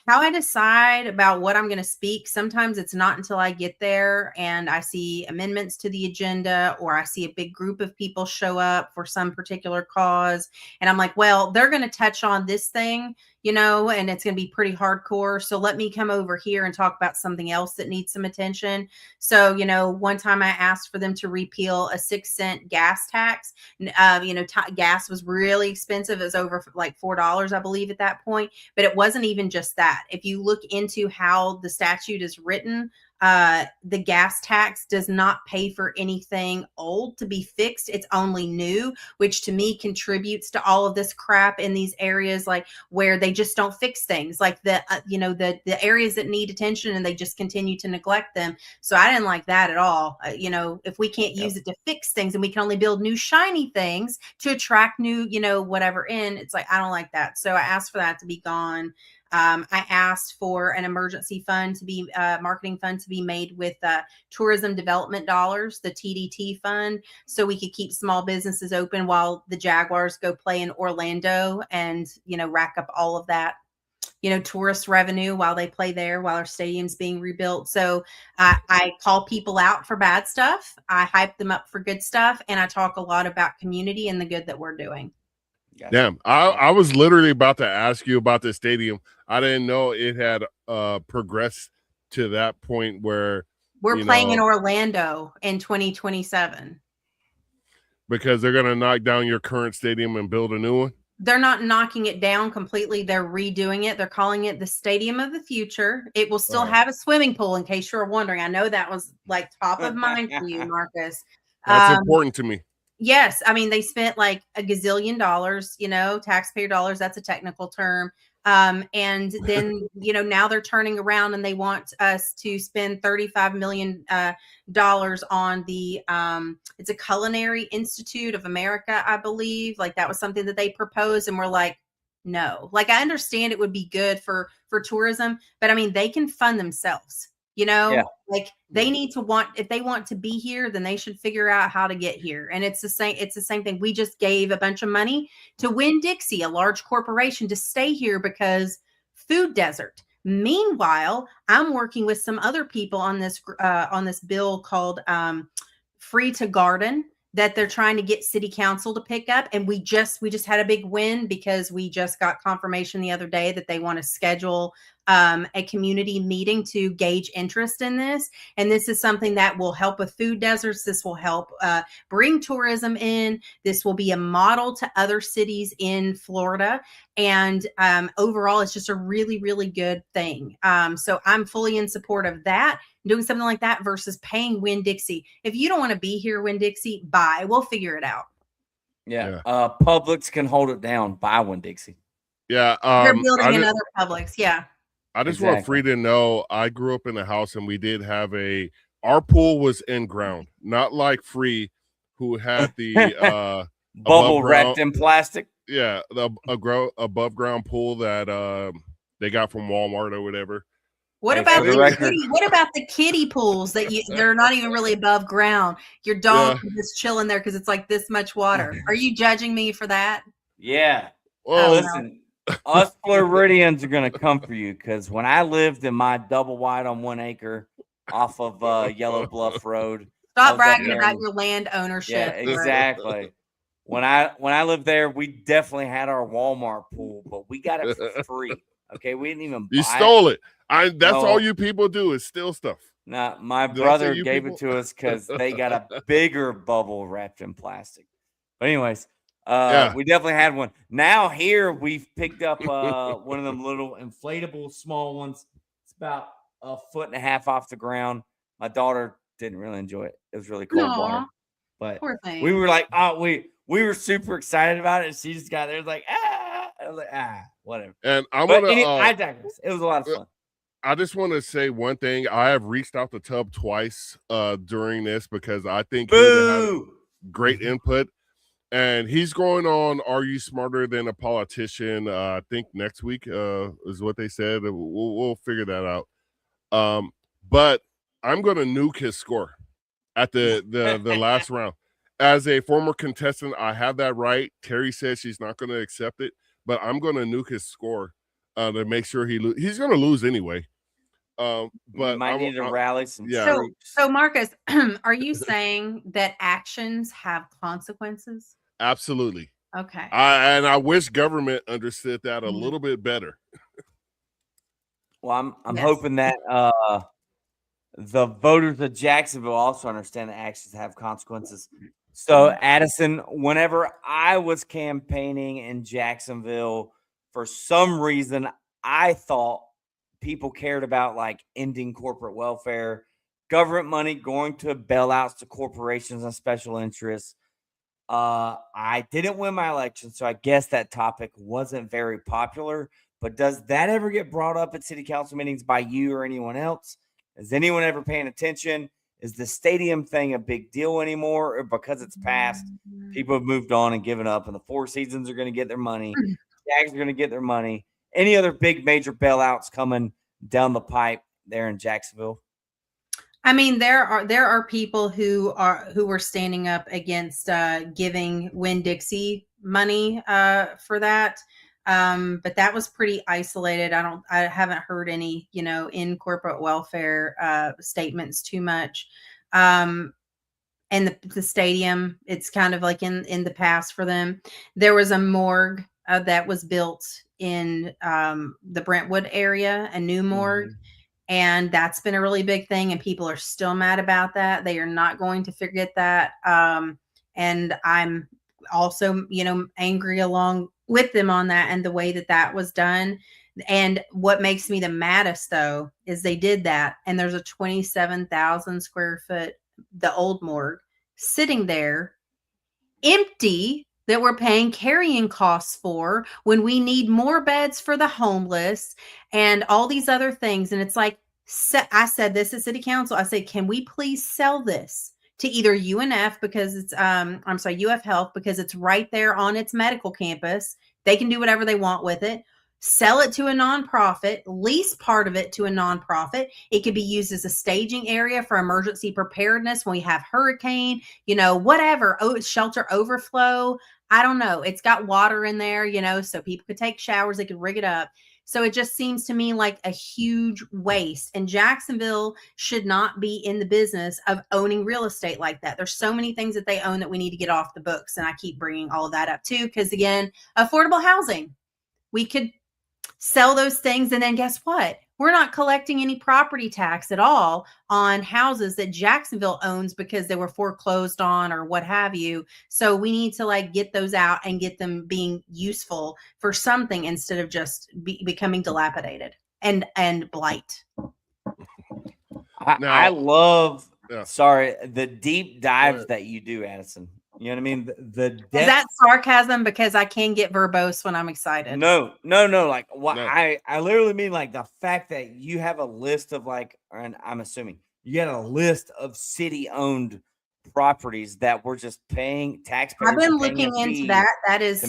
How I decide about what I'm going to speak, sometimes it's not until I get there and I see amendments to the agenda, or I see a big group of people show up for some particular cause. And I'm like, well, they're going to touch on this thing, and it's going to be pretty hardcore. So let me come over here and talk about something else that needs some attention. So, one time I asked for them to repeal a 6-cent gas tax. Gas was really expensive. It was over $4, I believe, at that point. But it wasn't even just that. If you look into how the statute is written, the gas tax does not pay for anything old to be fixed. It's only new, which to me contributes to all of this crap in these areas, where they just don't fix things, the areas that need attention, and they just continue to neglect them. So I didn't like that at all. If we can't use it to fix things, and we can only build new shiny things to attract new, whatever in, it's I don't like that. So I asked for that to be gone. I asked for an emergency fund to be marketing fund to be made with tourism development dollars, the TDT fund, so we could keep small businesses open while the Jaguars go play in Orlando and, rack up all of that, tourist revenue while they play there, while our stadium's being rebuilt. So I call people out for bad stuff. I hype them up for good stuff. And I talk a lot about community and the good that we're doing. Gotcha. Damn, I was literally about to ask you about the stadium. I didn't know it had progressed to that point where we're playing in Orlando in 2027. Because they're going to knock down your current stadium and build a new one? They're not knocking it down completely. They're redoing it. They're calling it the Stadium of the Future. It will still have a swimming pool, in case you're wondering. I know that was top of mind for you, Marcus. That's important to me. Yes. I mean, they spent a gazillion dollars, taxpayer dollars. That's a technical term. And then, now they're turning around and they want us to spend $35 million on the, it's a Culinary Institute of America, I believe. Like that was something that they proposed. And we're like, no, like I understand it would be good for tourism, but I mean, they can fund themselves, like they need to if they want to be here, then they should figure out how to get here. And it's the same thing. We just gave a bunch of money to Winn-Dixie, a large corporation, to stay here because food desert. Meanwhile, I'm working with some other people on this bill called Free to Garden that they're trying to get city council to pick up. And we just had a big win because we just got confirmation the other day that they want to schedule a community meeting to gauge interest in this. And this is something that will help with food deserts. This will help bring tourism in. This will be a model to other cities in Florida. And overall, it's just a really, really good thing. So I'm fully in support of that. Doing something like that versus paying Winn-Dixie. If you don't want to be here, Winn-Dixie, bye. We'll figure it out. Yeah. Publix can hold it down. Buy Winn-Dixie. Yeah. They're building another Publix. Yeah. I just want Free to know I grew up in a house and we did have our pool was in ground, not like Free, who had the bubble wrapped in plastic. Yeah. The above ground pool that they got from Walmart or whatever. What about the kiddie pools that they're not even really above ground? Your dog is just chilling there because it's like this much water. Are you judging me for that? Yeah. Well, listen, us Floridians are going to come for you because when I lived in my double wide on 1 acre off of Yellow Bluff Road. Stop bragging about your land ownership. Yeah, exactly. When I lived there, we definitely had our Walmart pool, but we got it for free. Okay, we didn't even buy You stole it. That's all you people do is steal stuff. Nah, my brother gave it to us because they got a bigger bubble wrapped in plastic. But anyways, we definitely had one. Now here we've picked up one of them little inflatable small ones. It's about 1.5 feet off the ground. My daughter didn't really enjoy it. It was really cold water. But we were like, we were super excited about it. And she just got there, like, I was like, whatever. And I digress. It was a lot of fun. I just want to say one thing. I have reached out to Tub twice during this because I think he would have great input. And he's going on Are You Smarter Than a Politician? I think next week is what they said. We'll figure that out. But I'm going to nuke his score at the last round. As a former contestant, I have that right. Terry says she's not going to accept it, but I'm going to nuke his score to make sure he's going to lose anyway. But might need to rally some troops. So Marcus, are you saying that actions have consequences? Absolutely. Okay. I wish government understood that a little bit better. Well, I'm hoping that the voters of Jacksonville also understand that actions have consequences. So, Addison, whenever I was campaigning in Jacksonville, for some reason, I thought people cared about like ending corporate welfare, government money going to bailouts to corporations and special interests. I didn't win my election, so I guess that topic wasn't very popular. But does that ever get brought up at city council meetings by you or anyone else? Is anyone ever paying attention? Is the stadium thing a big deal anymore? Or because it's passed, people have moved on and given up, and the Four Seasons are going to get their money. Jags are going to get their money. Any other big major bailouts coming down the pipe there in Jacksonville? I mean, there are people who were standing up against giving Winn-Dixie money for that. But that was pretty isolated. I haven't heard any, in corporate welfare statements too much. And the stadium, it's kind of like in the past for them. There was a morgue that was built in the Brentwood area, a new morgue. And that's been a really big thing. And people are still mad about that. They are not going to forget that. And I'm also, angry along with them on that and the way that was done. And what makes me the maddest, though, is they did that. And there's a 27,000 square foot, the old morgue, sitting there empty. that we're paying carrying costs for when we need more beds for the homeless and all these other things. And it's like, I said this at city council. I said, can we please sell this to either UNF because it's, UF Health, because it's right there on its medical campus. They can do whatever they want with it. Sell it to a nonprofit, lease part of it to a nonprofit. It could be used as a staging area for emergency preparedness when we have hurricane, whatever. Oh, shelter overflow. I don't know. It's got water in there, so people could take showers. They could rig it up. So it just seems to me like a huge waste. And Jacksonville should not be in the business of owning real estate like that. There's so many things that they own that we need to get off the books. And I keep bringing all of that up too, because again, affordable housing, we could sell those things. And then guess what? We're not collecting any property tax at all on houses that Jacksonville owns because they were foreclosed on or what have you. So we need to get those out and get them being useful for something instead of just becoming dilapidated and blight. I love, the deep dives that you do, Addison. You know what I mean? Is that sarcasm? Because I can get verbose when I'm excited. No. Like what No. I literally mean, like the fact that you have a list of and I'm assuming you got a list of city-owned properties that we're just paying taxpayers. I've been looking into that. That is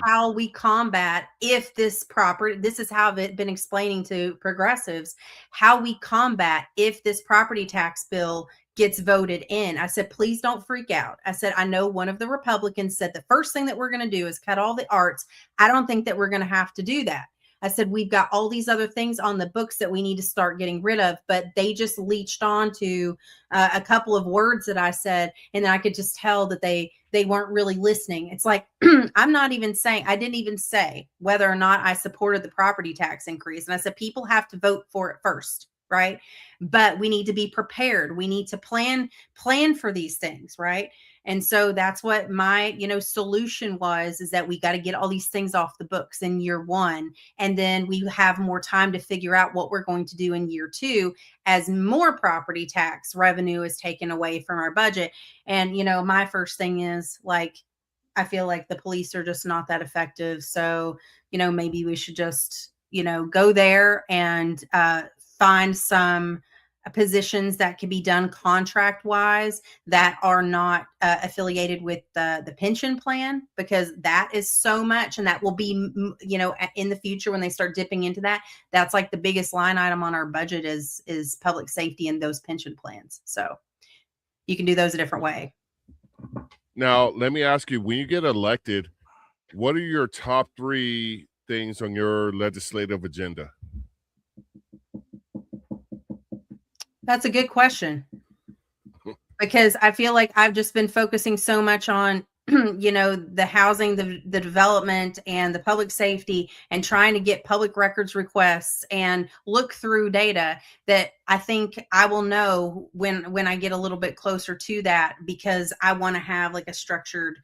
how we combat if this property. This is how I've been explaining to progressives how we combat if this property tax bill gets voted in. I said, please don't freak out. I said, I know one of the Republicans said the first thing that we're going to do is cut all the arts. I don't think that we're going to have to do that. I said, we've got all these other things on the books that we need to start getting rid of, but they just leached on to a couple of words that I said. And then I could just tell that they weren't really listening. It's like, I didn't even say whether or not I supported the property tax increase. And I said, people have to vote for it first. Right. But we need to be prepared. We need to plan for these things. Right. And so that's what my, solution is that we got to get all these things off the books in year one. And then we have more time to figure out what we're going to do in year two as more property tax revenue is taken away from our budget. And, my first thing is I feel like the police are just not that effective. So, maybe we should just, go there and, find some positions that can be done contract wise that are not affiliated with the pension plan, because that is so much. And that will be, in the future when they start dipping into that, that's like the biggest line item on our budget is public safety and those pension plans. So you can do those a different way. Now, let me ask you, when you get elected, what are your top 3 things on your legislative agenda? That's a good question, because I feel like I've just been focusing so much on, the housing, the development and the public safety and trying to get public records requests and look through data that I think I will know when I get a little bit closer to that, because I want to have a structured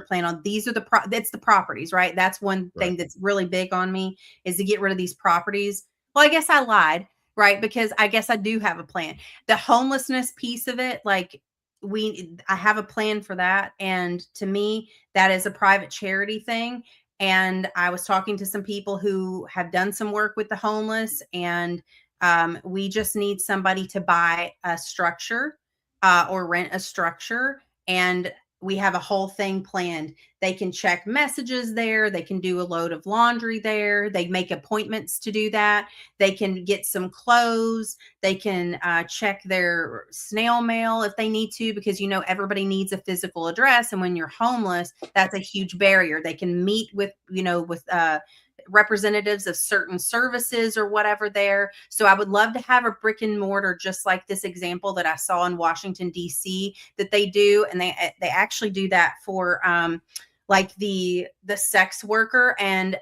plan on these are that's the properties, right? That's one thing that's really big on me is to get rid of these properties. Well, I guess I lied. Right. Because I guess I do have a plan. The homelessness piece of it, I have a plan for that. And to me, that is a private charity thing. And I was talking to some people who have done some work with the homeless, and we just need somebody to buy a structure or rent a structure. And we have a whole thing planned. They can check messages there. They can do a load of laundry there. They make appointments to do that. They can get some clothes. They can check their snail mail if they need to, because, everybody needs a physical address. And when you're homeless, that's a huge barrier. They can meet with, representatives of certain services or whatever there. So I would love to have a brick and mortar, just like this example that I saw in Washington, D.C. that they do. And they actually do that for the sex worker and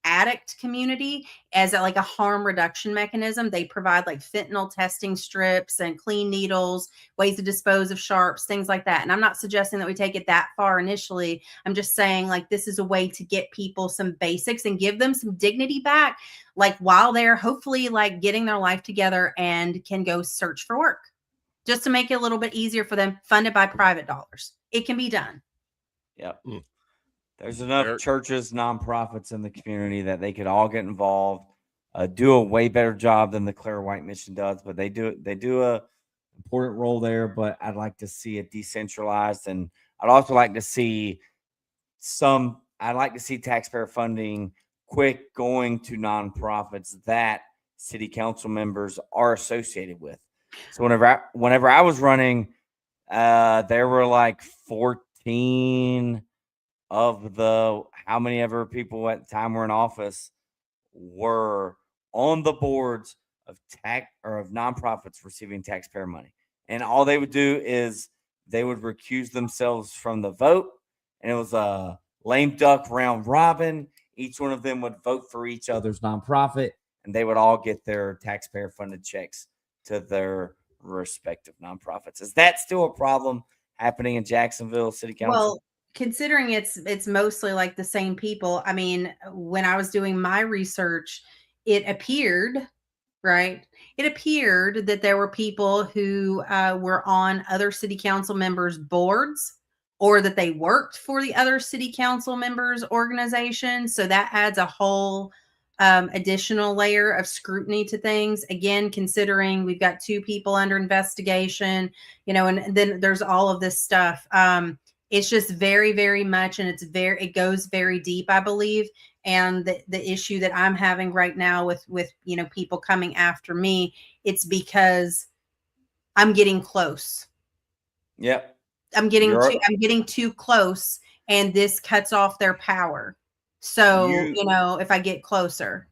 addict community as a harm reduction mechanism. They provide fentanyl testing strips and clean needles, ways to dispose of sharps, things like that. And I'm not suggesting that we take it that far initially. I'm just saying this is a way to get people some basics and give them some dignity back, while they're hopefully getting their life together and can go search for work, just to make it a little bit easier for them, funded by private dollars. It can be done. Yep. Mm. There's enough Eric? churches, nonprofits in the community that they could all get involved, do a way better job than the Claire White Mission does, but they do a important role there. But I'd like to see it decentralized, and I'd also like to see taxpayer funding quick going to nonprofits that city council members are associated with. So whenever I was running, there were like 14 of the how many ever people at the time were in office were on the boards of nonprofits receiving taxpayer money. And all they would do is they would recuse themselves from the vote. And it was a lame duck round robin. Each one of them would vote for each other's nonprofit, and they would all get their taxpayer funded checks to their respective nonprofits. Is that still a problem happening in Jacksonville City Council? Well, considering it's mostly like the same people. I mean, when I was doing my research, it appeared that there were people who were on other city council members' boards, or that they worked for the other city council members' organization. So that adds a whole additional layer of scrutiny to things. Again, considering we've got 2 people under investigation, and then there's all of this stuff. It's just very, very much, and it goes very deep, I believe. And the issue that I'm having right now with people coming after me, it's because I'm getting close. Yep. I'm getting too close, and this cuts off their power. So, if I get closer,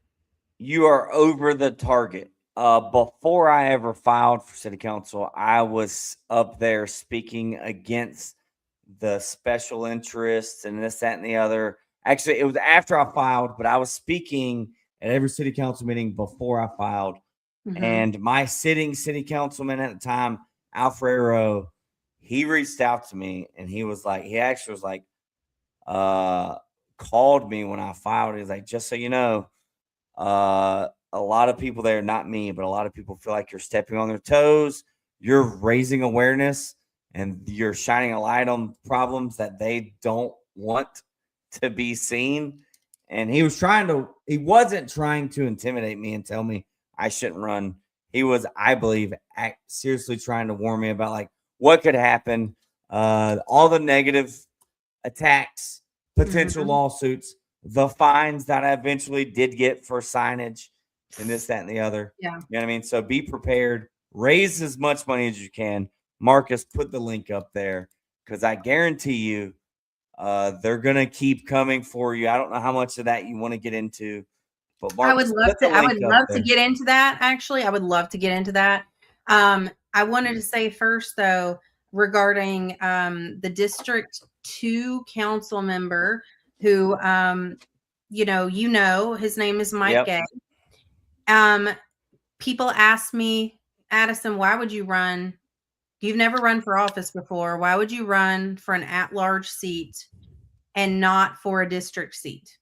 you are over the target. Before I ever filed for city council, I was up there speaking against the special interests and this, that, and the other. Actually, it was after I filed, but I was speaking at every city council meeting before I filed. Mm-hmm. And my sitting city councilman at the time, Alfredo, he reached out to me, and he actually was like, called me when I filed. He was like, just so you know, a lot of people there, not me, but a lot of people feel like you're stepping on their toes. You're raising awareness, and you're shining a light on problems that they don't want to be seen. And he wasn't trying to intimidate me and tell me I shouldn't run. He was, I believe, seriously trying to warn me about like what could happen, all the negative attacks, potential lawsuits, the fines that I eventually did get for signage and this, that, and the other. Yeah. You know what I mean? So be prepared. Raise as much money as you can. Marcus, put the link up there, because I guarantee you they're going to keep coming for you. I don't know how much of that you want to get into, but Marcus, I would love to get into that. Actually, I would love to get into that. I wanted to say first, though, regarding the District 2 council member who, his name is Mike Gay. People ask me, Addison, why would you run? You've never run for office before. Why would you run for an at-large seat and not for a district seat?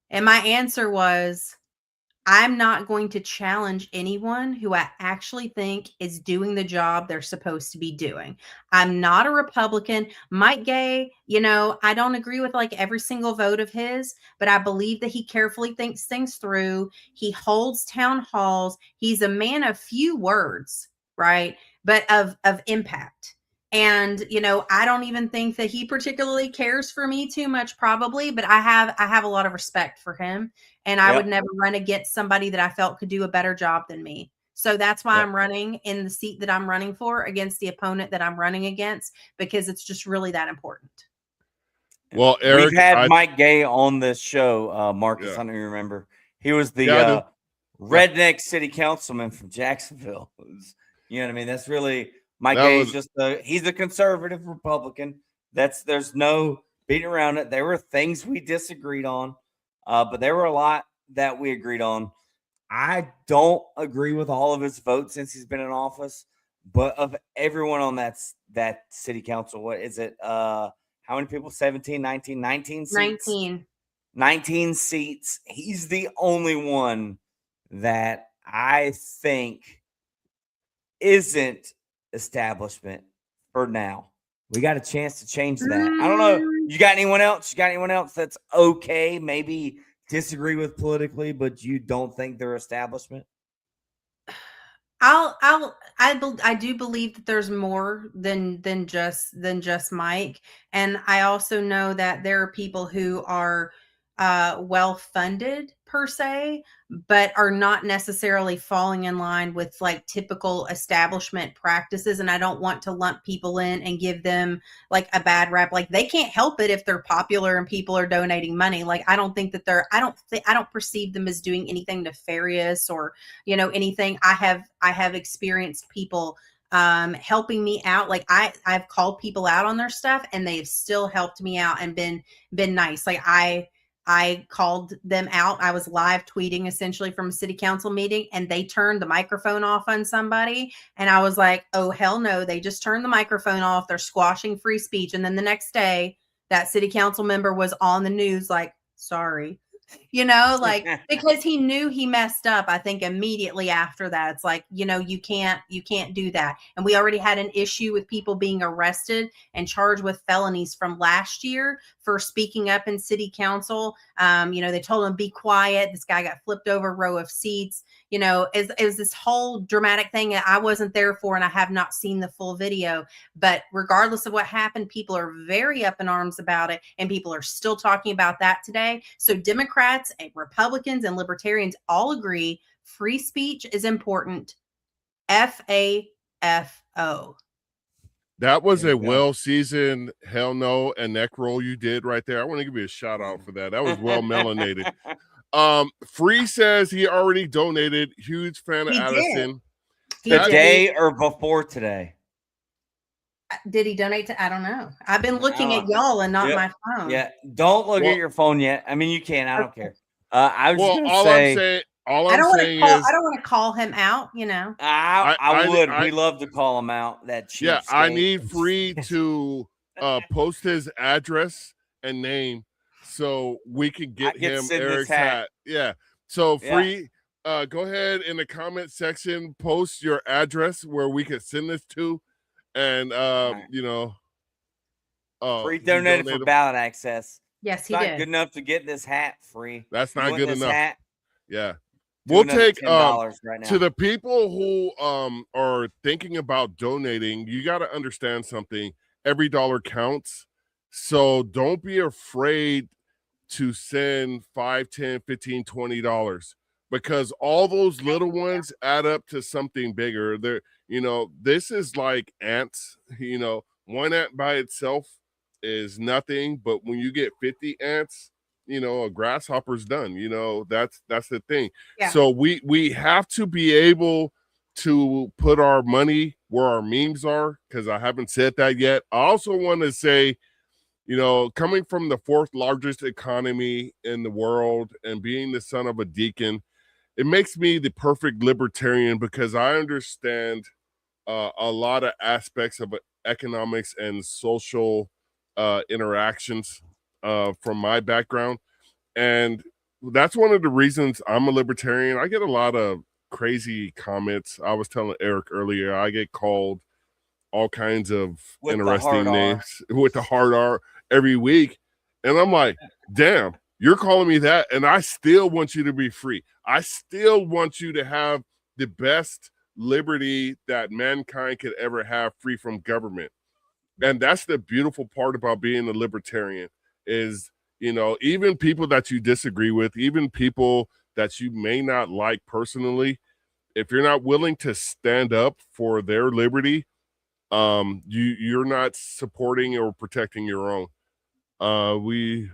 And my answer was, I'm not going to challenge anyone who I actually think is doing the job they're supposed to be doing. I'm not a Republican. Mike Gay, I don't agree with like every single vote of his, but I believe that he carefully thinks things through. He holds town halls. He's a man of few words, right? But of impact. And, I don't even think that he particularly cares for me too much, probably, but I have a lot of respect for him. And I would never run against somebody that I felt could do a better job than me. So that's why I'm running in the seat that I'm running for against the opponent that I'm running against, because it's just really that important. Well, Eric, we've had Mike Gay on this show. Marcus, I don't even remember. He was the redneck city councilman from Jacksonville. You know what I mean? That's really Mike Gay is he's a conservative Republican. There's no beating around it. There were things we disagreed on. But there were a lot that we agreed on. I don't agree with all of his votes since he's been in office, but of everyone on that city council, what is it? How many people? 17, 19, 19 seats? 19 seats. He's the only one that I think isn't establishment for now. We got a chance to change that. I don't know. You got anyone else? You got anyone else that's okay? Maybe disagree with politically, but you don't think they're establishment? I do believe that there's more than just Mike, and I also know that there are people who are well funded per se, but are not necessarily falling in line with like typical establishment practices. And I don't want to lump people in and give them like a bad rap. Like they can't help it if they're popular and people are donating money. Like I don't think that I don't perceive them as doing anything nefarious or, you know, anything. I have experienced people helping me out. Like I've called people out on their stuff and they've still helped me out and been nice. Like I called them out. I was live tweeting essentially from a city council meeting and they turned the microphone off on somebody. And I was like, oh, hell no. They just turned the microphone off. They're squashing free speech. And then the next day that city council member was on the news like, sorry, you know, like because he knew he messed up. I think immediately after that, it's like, you know, you can't do that. And we already had an issue with people being arrested and charged with felonies from last year for speaking up in city council. You know, they told him, be quiet. This guy got flipped over a row of seats. You know, it was this whole dramatic thing that I wasn't there for and I have not seen the full video. But regardless of what happened, people are very up in arms about it and people are still talking about that today. So Democrats and Republicans and Libertarians all agree free speech is important. FAFO. That was a well-seasoned hell no and neck roll you did right there. I want to give you a shout out for that. That was well melanated. Free says he already donated. Huge fan of Addison. Today or before today? Did he donate to? I don't know. I've been looking at y'all and not my phone. Yeah, don't look at your phone yet. I mean, you can. I don't care. I was just gonna say. I don't want to call him out. You know. I would. We love to call him out. That cheap yeah. I need Free to post his address and name so we can get him Eric's hat. Yeah. So Free, go ahead in the comment section, post your address where we can send this to, and you know, Free donated for ballot access. Yes, he not did. Good enough to get this hat, Free. That's not good enough. Hat, yeah. We'll take $10 right now. To the people who are thinking about donating, you got to understand something. Every dollar counts. So don't be afraid to send $5, $10, $15, $20 because all those little ones add up to something bigger. There, you know, this is like ants. You know, one ant by itself is nothing, but when you get 50 ants, you know, a grasshopper's done. You know, that's the thing. Yeah. So we have to be able to put our money where our memes are, because I haven't said that yet. I also want to say, you know, coming from the 4th largest economy in the world and being the son of a deacon, it makes me the perfect libertarian because I understand a lot of aspects of economics and social interactions from my background. And that's one of the reasons I'm a libertarian. I get a lot of crazy comments. I was telling Eric earlier, I get called all kinds of interesting names with the hard R every week. And I'm like, damn, you're calling me that. And I still want you to be free. I still want you to have the best liberty that mankind could ever have, free from government. And that's the beautiful part about being a libertarian is, you know, even people that you disagree with, even people that you may not like personally, if you're not willing to stand up for their liberty, you're not supporting or protecting your own.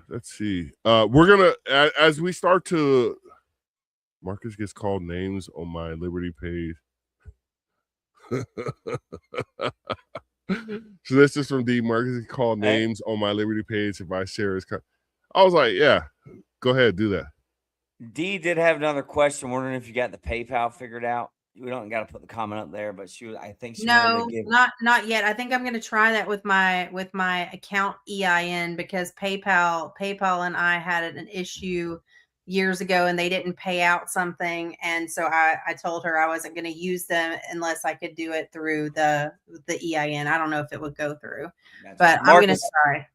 Let's see. We're gonna as we start to Marcus gets called names on my Liberty page. So this is from D. Marcus gets called names on my Liberty page if I share his I was like, yeah, go ahead, do that. D did have another question, wondering if you got the PayPal figured out. We don't got to put the comment up there, but I think she no, not yet. I think I'm going to try that with my account EIN because PayPal and I had an issue years ago and they didn't pay out something. And so I told her I wasn't going to use them unless I could do it through the EIN. I don't know if it would go through, but I'm going to try.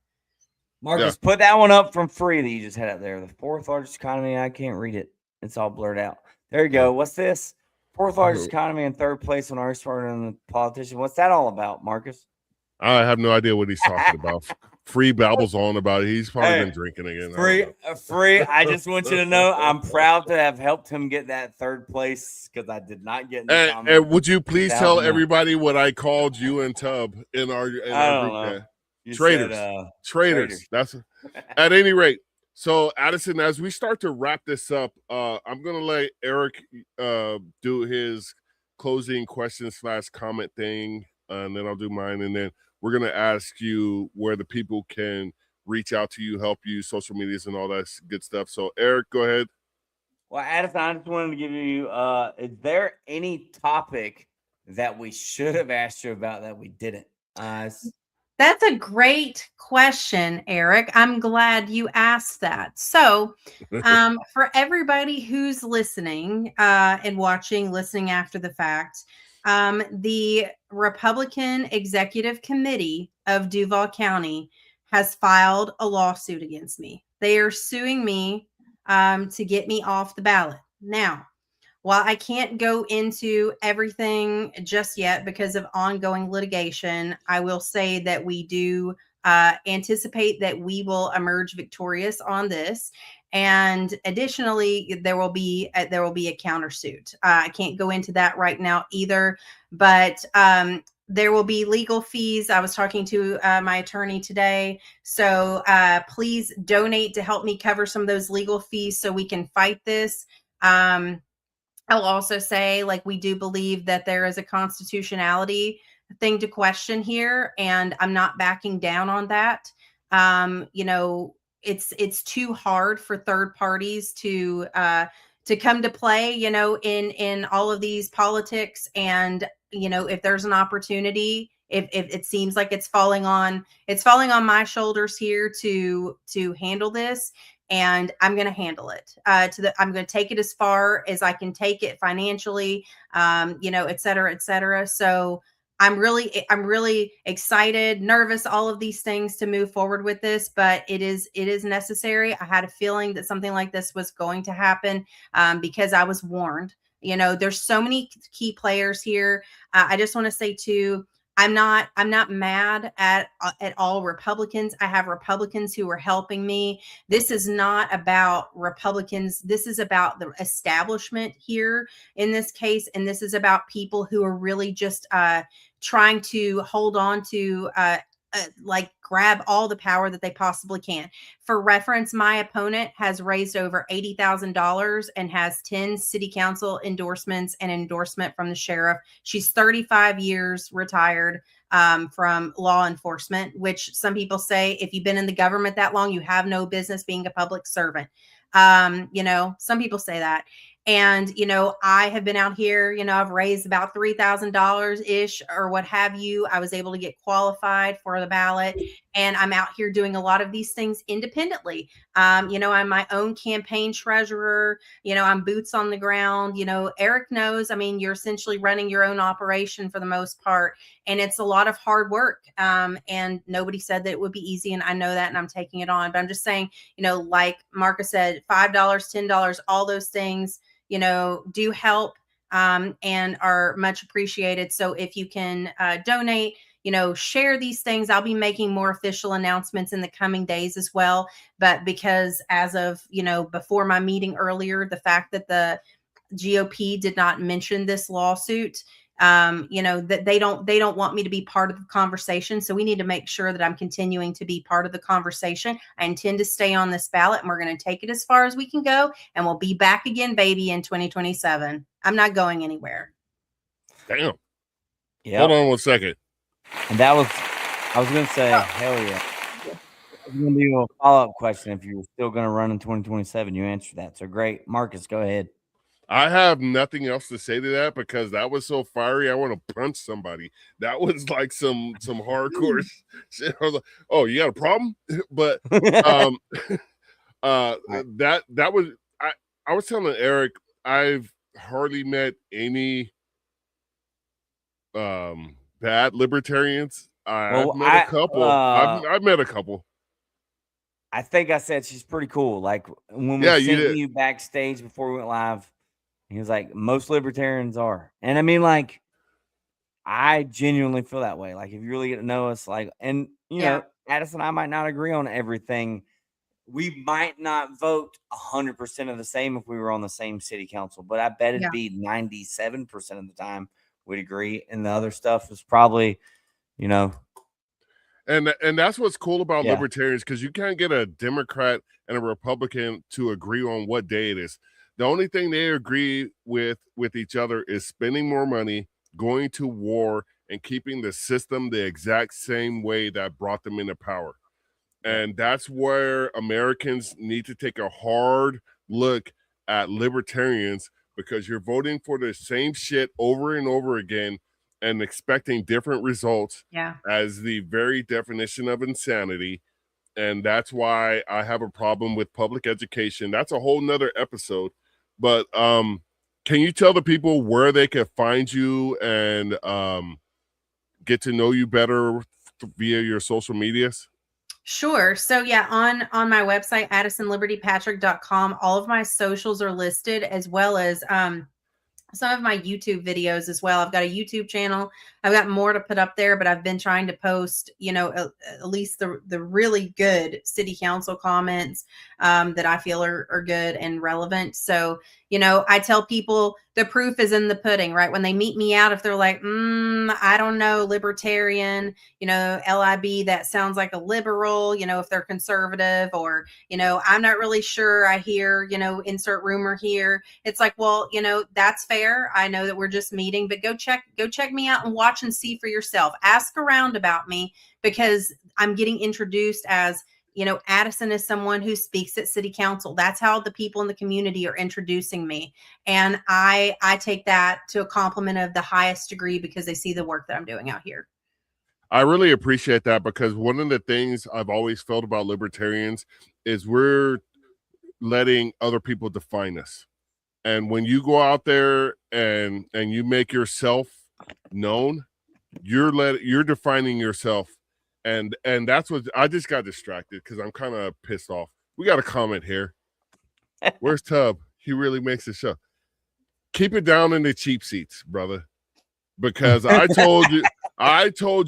Marcus, put that one up from free that you just had up there. The fourth largest economy. I can't read it. It's all blurred out. There you go. What's this? Fourth largest economy in third place on our smarter than the politician. What's that all about, Marcus? I have no idea what he's talking about. Free babbles on about it. He's probably been drinking again. Free. I just want you to know I'm proud to have helped him get that third place because I did not get. And would you please tell everybody what I called you and Tub in our group chat? Traitors. That's at any rate. So Addison, as we start to wrap this up, I'm gonna let Eric do his closing question / comment thing, and then I'll do mine, and then we're going to ask you where the people can reach out to you, help you, social medias, and all that good stuff. So, Eric, go ahead. Well, Addison, I just wanted to give you, is there any topic that we should have asked you about that we didn't? That's a great question, Eric. I'm glad you asked that. So, for everybody who's listening and watching, listening after the fact, the Republican Executive Committee of Duval County has filed a lawsuit against me. They are suing me to get me off the ballot. Now, while I can't go into everything just yet because of ongoing litigation, I will say that we do anticipate that we will emerge victorious on this. And additionally, there will be a countersuit. I can't go into that right now either, but there will be legal fees. I was talking to my attorney today. So please donate to help me cover some of those legal fees so we can fight this. I'll also say, like, we do believe that there is a constitutionality thing to question here, and I'm not backing down on that. It's too hard for third parties to come to play, in all of these politics. And, if there's an opportunity, if it seems like it's falling on my shoulders here to handle this, and I'm going to handle it I'm going to take it as far as I can take it financially, et cetera, et cetera. So I'm really excited, nervous, all of these things to move forward with this, but it is necessary. I had a feeling that something like this was going to happen because I was warned. There's so many key players here. I just want to say too, I'm not mad at all Republicans. I have Republicans who are helping me. This is not about Republicans. This is about the establishment here in this case. And this is about people who are really just trying to hold on to grab all the power that they possibly can. For reference, my opponent has raised over $80,000 and has 10 city council endorsements and endorsement from the sheriff. She's 35 years retired from law enforcement, which some people say, if you've been in the government that long, you have no business being a public servant. Some people say that. And, I have been out here, I've raised about $3,000 ish or what have you. I was able to get qualified for the ballot, and I'm out here doing a lot of these things independently. I'm my own campaign treasurer, I'm boots on the ground. Eric knows, you're essentially running your own operation for the most part, and it's a lot of hard work. And nobody said that it would be easy. And I know that, and I'm taking it on, but I'm just saying, like Marcus said, $5, $10, all those things, do help and are much appreciated. So if you can donate, share these things. I'll be making more official announcements in the coming days as well. But because as of, before my meeting earlier, the fact that the GOP did not mention this lawsuit, that they don't want me to be part of the conversation. So we need to make sure that I'm continuing to be part of the conversation. I intend to stay on this ballot, and we're going to take it as far as we can go, and we'll be back again, baby, in 2027. I'm not going anywhere. Damn. Yeah. Hold on one second. And I was going to say, hell yeah. I was going to do a follow-up question. If you're still going to run in 2027, you answered that. So great. Marcus, go ahead. I have nothing else to say to that because that was so fiery. I want to punch somebody. That was like some hardcore shit. I was like, "Oh, you got a problem?" But that was I was telling Eric, I've hardly met any bad libertarians. I've met a couple. I've met a couple. I think I said she's pretty cool. Like when we Yeah, you sent did. you backstage before we went live, he was like, most libertarians are. And I mean, like, I genuinely feel that way. Like, if you really get to know us, like, and you know, Addison and I might not agree on everything. We might not vote 100% of the same if we were on the same city council, but I bet it'd be 97% of the time we'd agree. And the other stuff is probably, you know. And that's what's cool about libertarians, because you can't get a Democrat and a Republican to agree on what day it is. The only thing they agree with each other is spending more money, going to war, and keeping the system the exact same way that brought them into power. And that's where Americans need to take a hard look at libertarians, because you're voting for the same shit over and over again and expecting different results as the very definition of insanity. And that's why I have a problem with public education. That's a whole nother episode. But can you tell the people where they can find you and get to know you better via your social medias? Sure. So yeah, on my website, addisonlibertypatrick.com, all of my socials are listed, as well as some of my YouTube videos as well. I've got a YouTube channel. I've got more to put up there, but I've been trying to post, you know, at least the really good city council comments that I feel are good and relevant. So, you know, I tell people the proof is in the pudding, right? When they meet me out, if they're like, I don't know, libertarian, you know, LIB, that sounds like a liberal, you know, if they're conservative, or, you know, I'm not really sure, I hear, you know, insert rumor here. It's like, well, you know, that's fair. I know that we're just meeting, but go check me out and watch and see for yourself. Ask around about me, because I'm getting introduced as, you know, Addison is someone who speaks at city council. That's how the people in the community are introducing me. And I take that to a compliment of the highest degree, because they see the work that I'm doing out here. I really appreciate that, because one of the things I've always felt about libertarians is we're letting other people define us. And when you go out there and you make yourself known, you're defining yourself. And that's what I just got distracted, because I'm kind of pissed off. We got a comment here. Where's Tub? He really makes the show. Keep it down in the cheap seats, brother. Because I told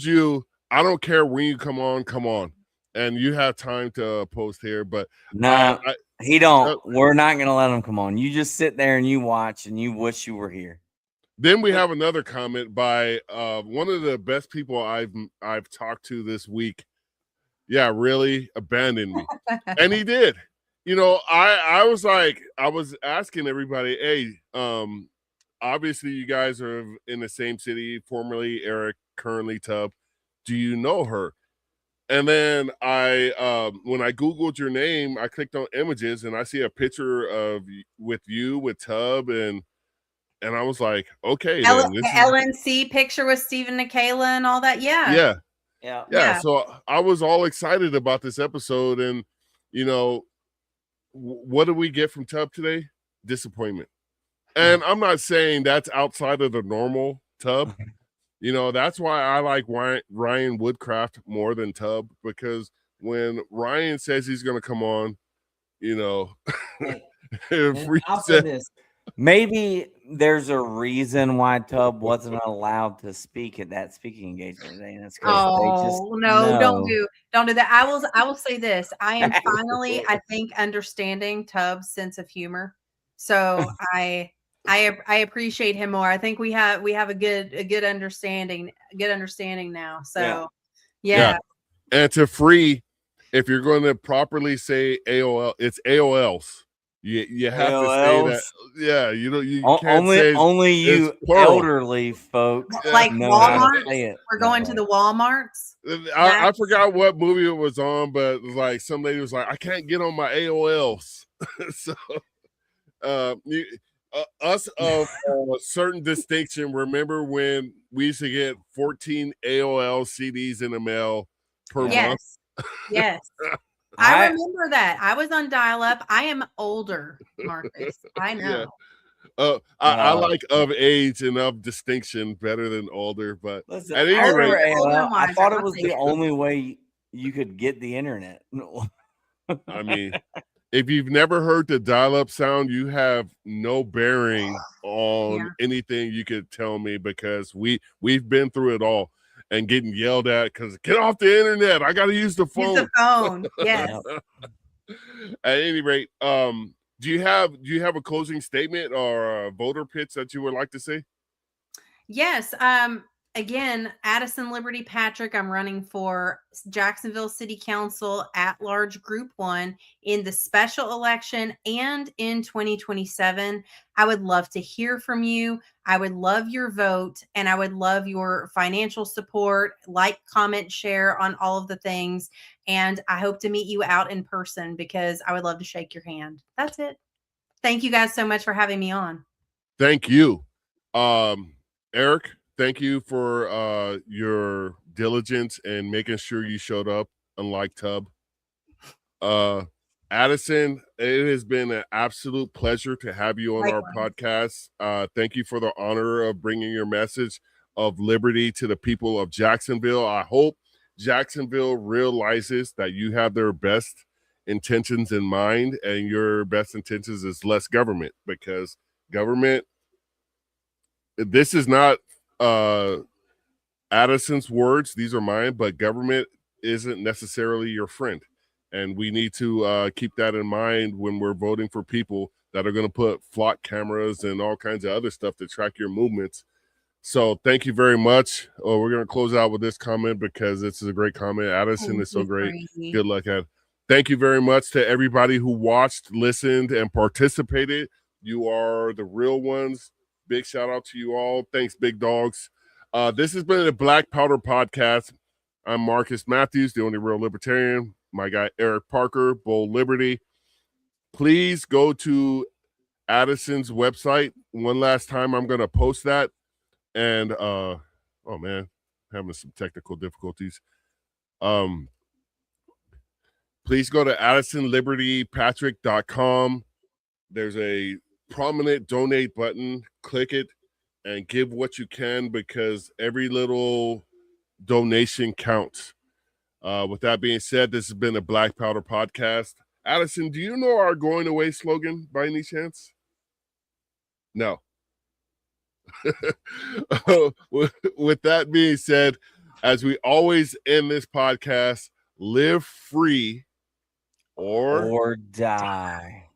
you, I don't care when you come on, and you have time to post here. But no, he don't. We're not gonna let him come on. You just sit there and you watch, and you wish you were here. Then we have another comment by one of the best people I've talked to this week. Yeah, really abandoned me. And he did. You know, I was like, I was asking everybody, hey, obviously you guys are in the same city, formerly Eric, currently Tub. Do you know her? And then when I Googled your name, I clicked on images and I see a picture of with Tub, and I was like, okay, then this LNC picture with Stephen Nikala and all that. Yeah. So I was all excited about this episode, and you know, what did we get from Tub today? Disappointment. And I'm not saying that's outside of the normal Tub. You know, that's why I like Ryan Woodcraft more than Tub, because when Ryan says he's going to come on, you know, I'll say this. Maybe there's a reason why Tub wasn't allowed to speak at that speaking engagement today, and it's because don't do that. I will say this. I am finally, I think, understanding Tub's sense of humor. So I appreciate him more. I think we have a good understanding now. So yeah. And to free, if you're going to properly say AOL, it's AOLs. You have to say that. Yeah, you can't say only you elderly folks like Walmart. We're going to the Walmarts. I forgot what movie it was on, but like some lady was like, I can't get on my AOLs. So us of a certain distinction, remember when we used to get 14 AOL CDs in the mail per month? Yes. I remember that. I was on dial-up. I am older, Marcus. I know. Yeah. I like of age and of distinction better than older, but Listen, at any rate, I thought it was the only way you could get the internet. I mean, if you've never heard the dial-up sound, you have no bearing on anything you could tell me, because we've been through it all and getting yelled at because get off the internet. I got to use the phone. Use the phone. Yes. At any rate, do you have a closing statement or a voter pitch that you would like to say? Yes. Again, Addison Liberty Patrick. I'm running for Jacksonville City Council at-large Group 1 in the special election and in 2027. I would love to hear from you. I would love your vote, and I would love your financial support, like, comment, share on all of the things. And I hope to meet you out in person because I would love to shake your hand. That's it. Thank you guys so much for having me on. Thank you. Eric, thank you for your diligence and making sure you showed up, unlike Tub. Addison, it has been an absolute pleasure to have you on our podcast. Thank you for the honor of bringing your message of liberty to the people of Jacksonville. I hope Jacksonville realizes that you have their best intentions in mind, and your best intentions is less government, because government, this is not Addison's words, these are mine, but government isn't necessarily your friend. And we need to keep that in mind when we're voting for people that are going to put flock cameras and all kinds of other stuff to track your movements. So thank you very much. We're going to close out with this comment because this is a great comment. Addison is so great. Good luck at it. Thank you very much to everybody who watched, listened, and participated. You are the real ones. Big shout out to you all. Thanks, big dogs. This has been the Black Powder Podcast. I'm Marcus Matthews, the only real libertarian. My guy, Eric Parker, Bold Liberty. Please go to Addison's website. One last time, I'm going to post that. And, oh man, having some technical difficulties. Please go to AddisonLibertyPatrick.com. There's a prominent donate button. Click it and give what you can, because every little donation counts. With that being said, this has been a Black Powder Podcast. Addison, do you know our going away slogan by any chance? No. With that being said, as we always end this podcast, live free or die.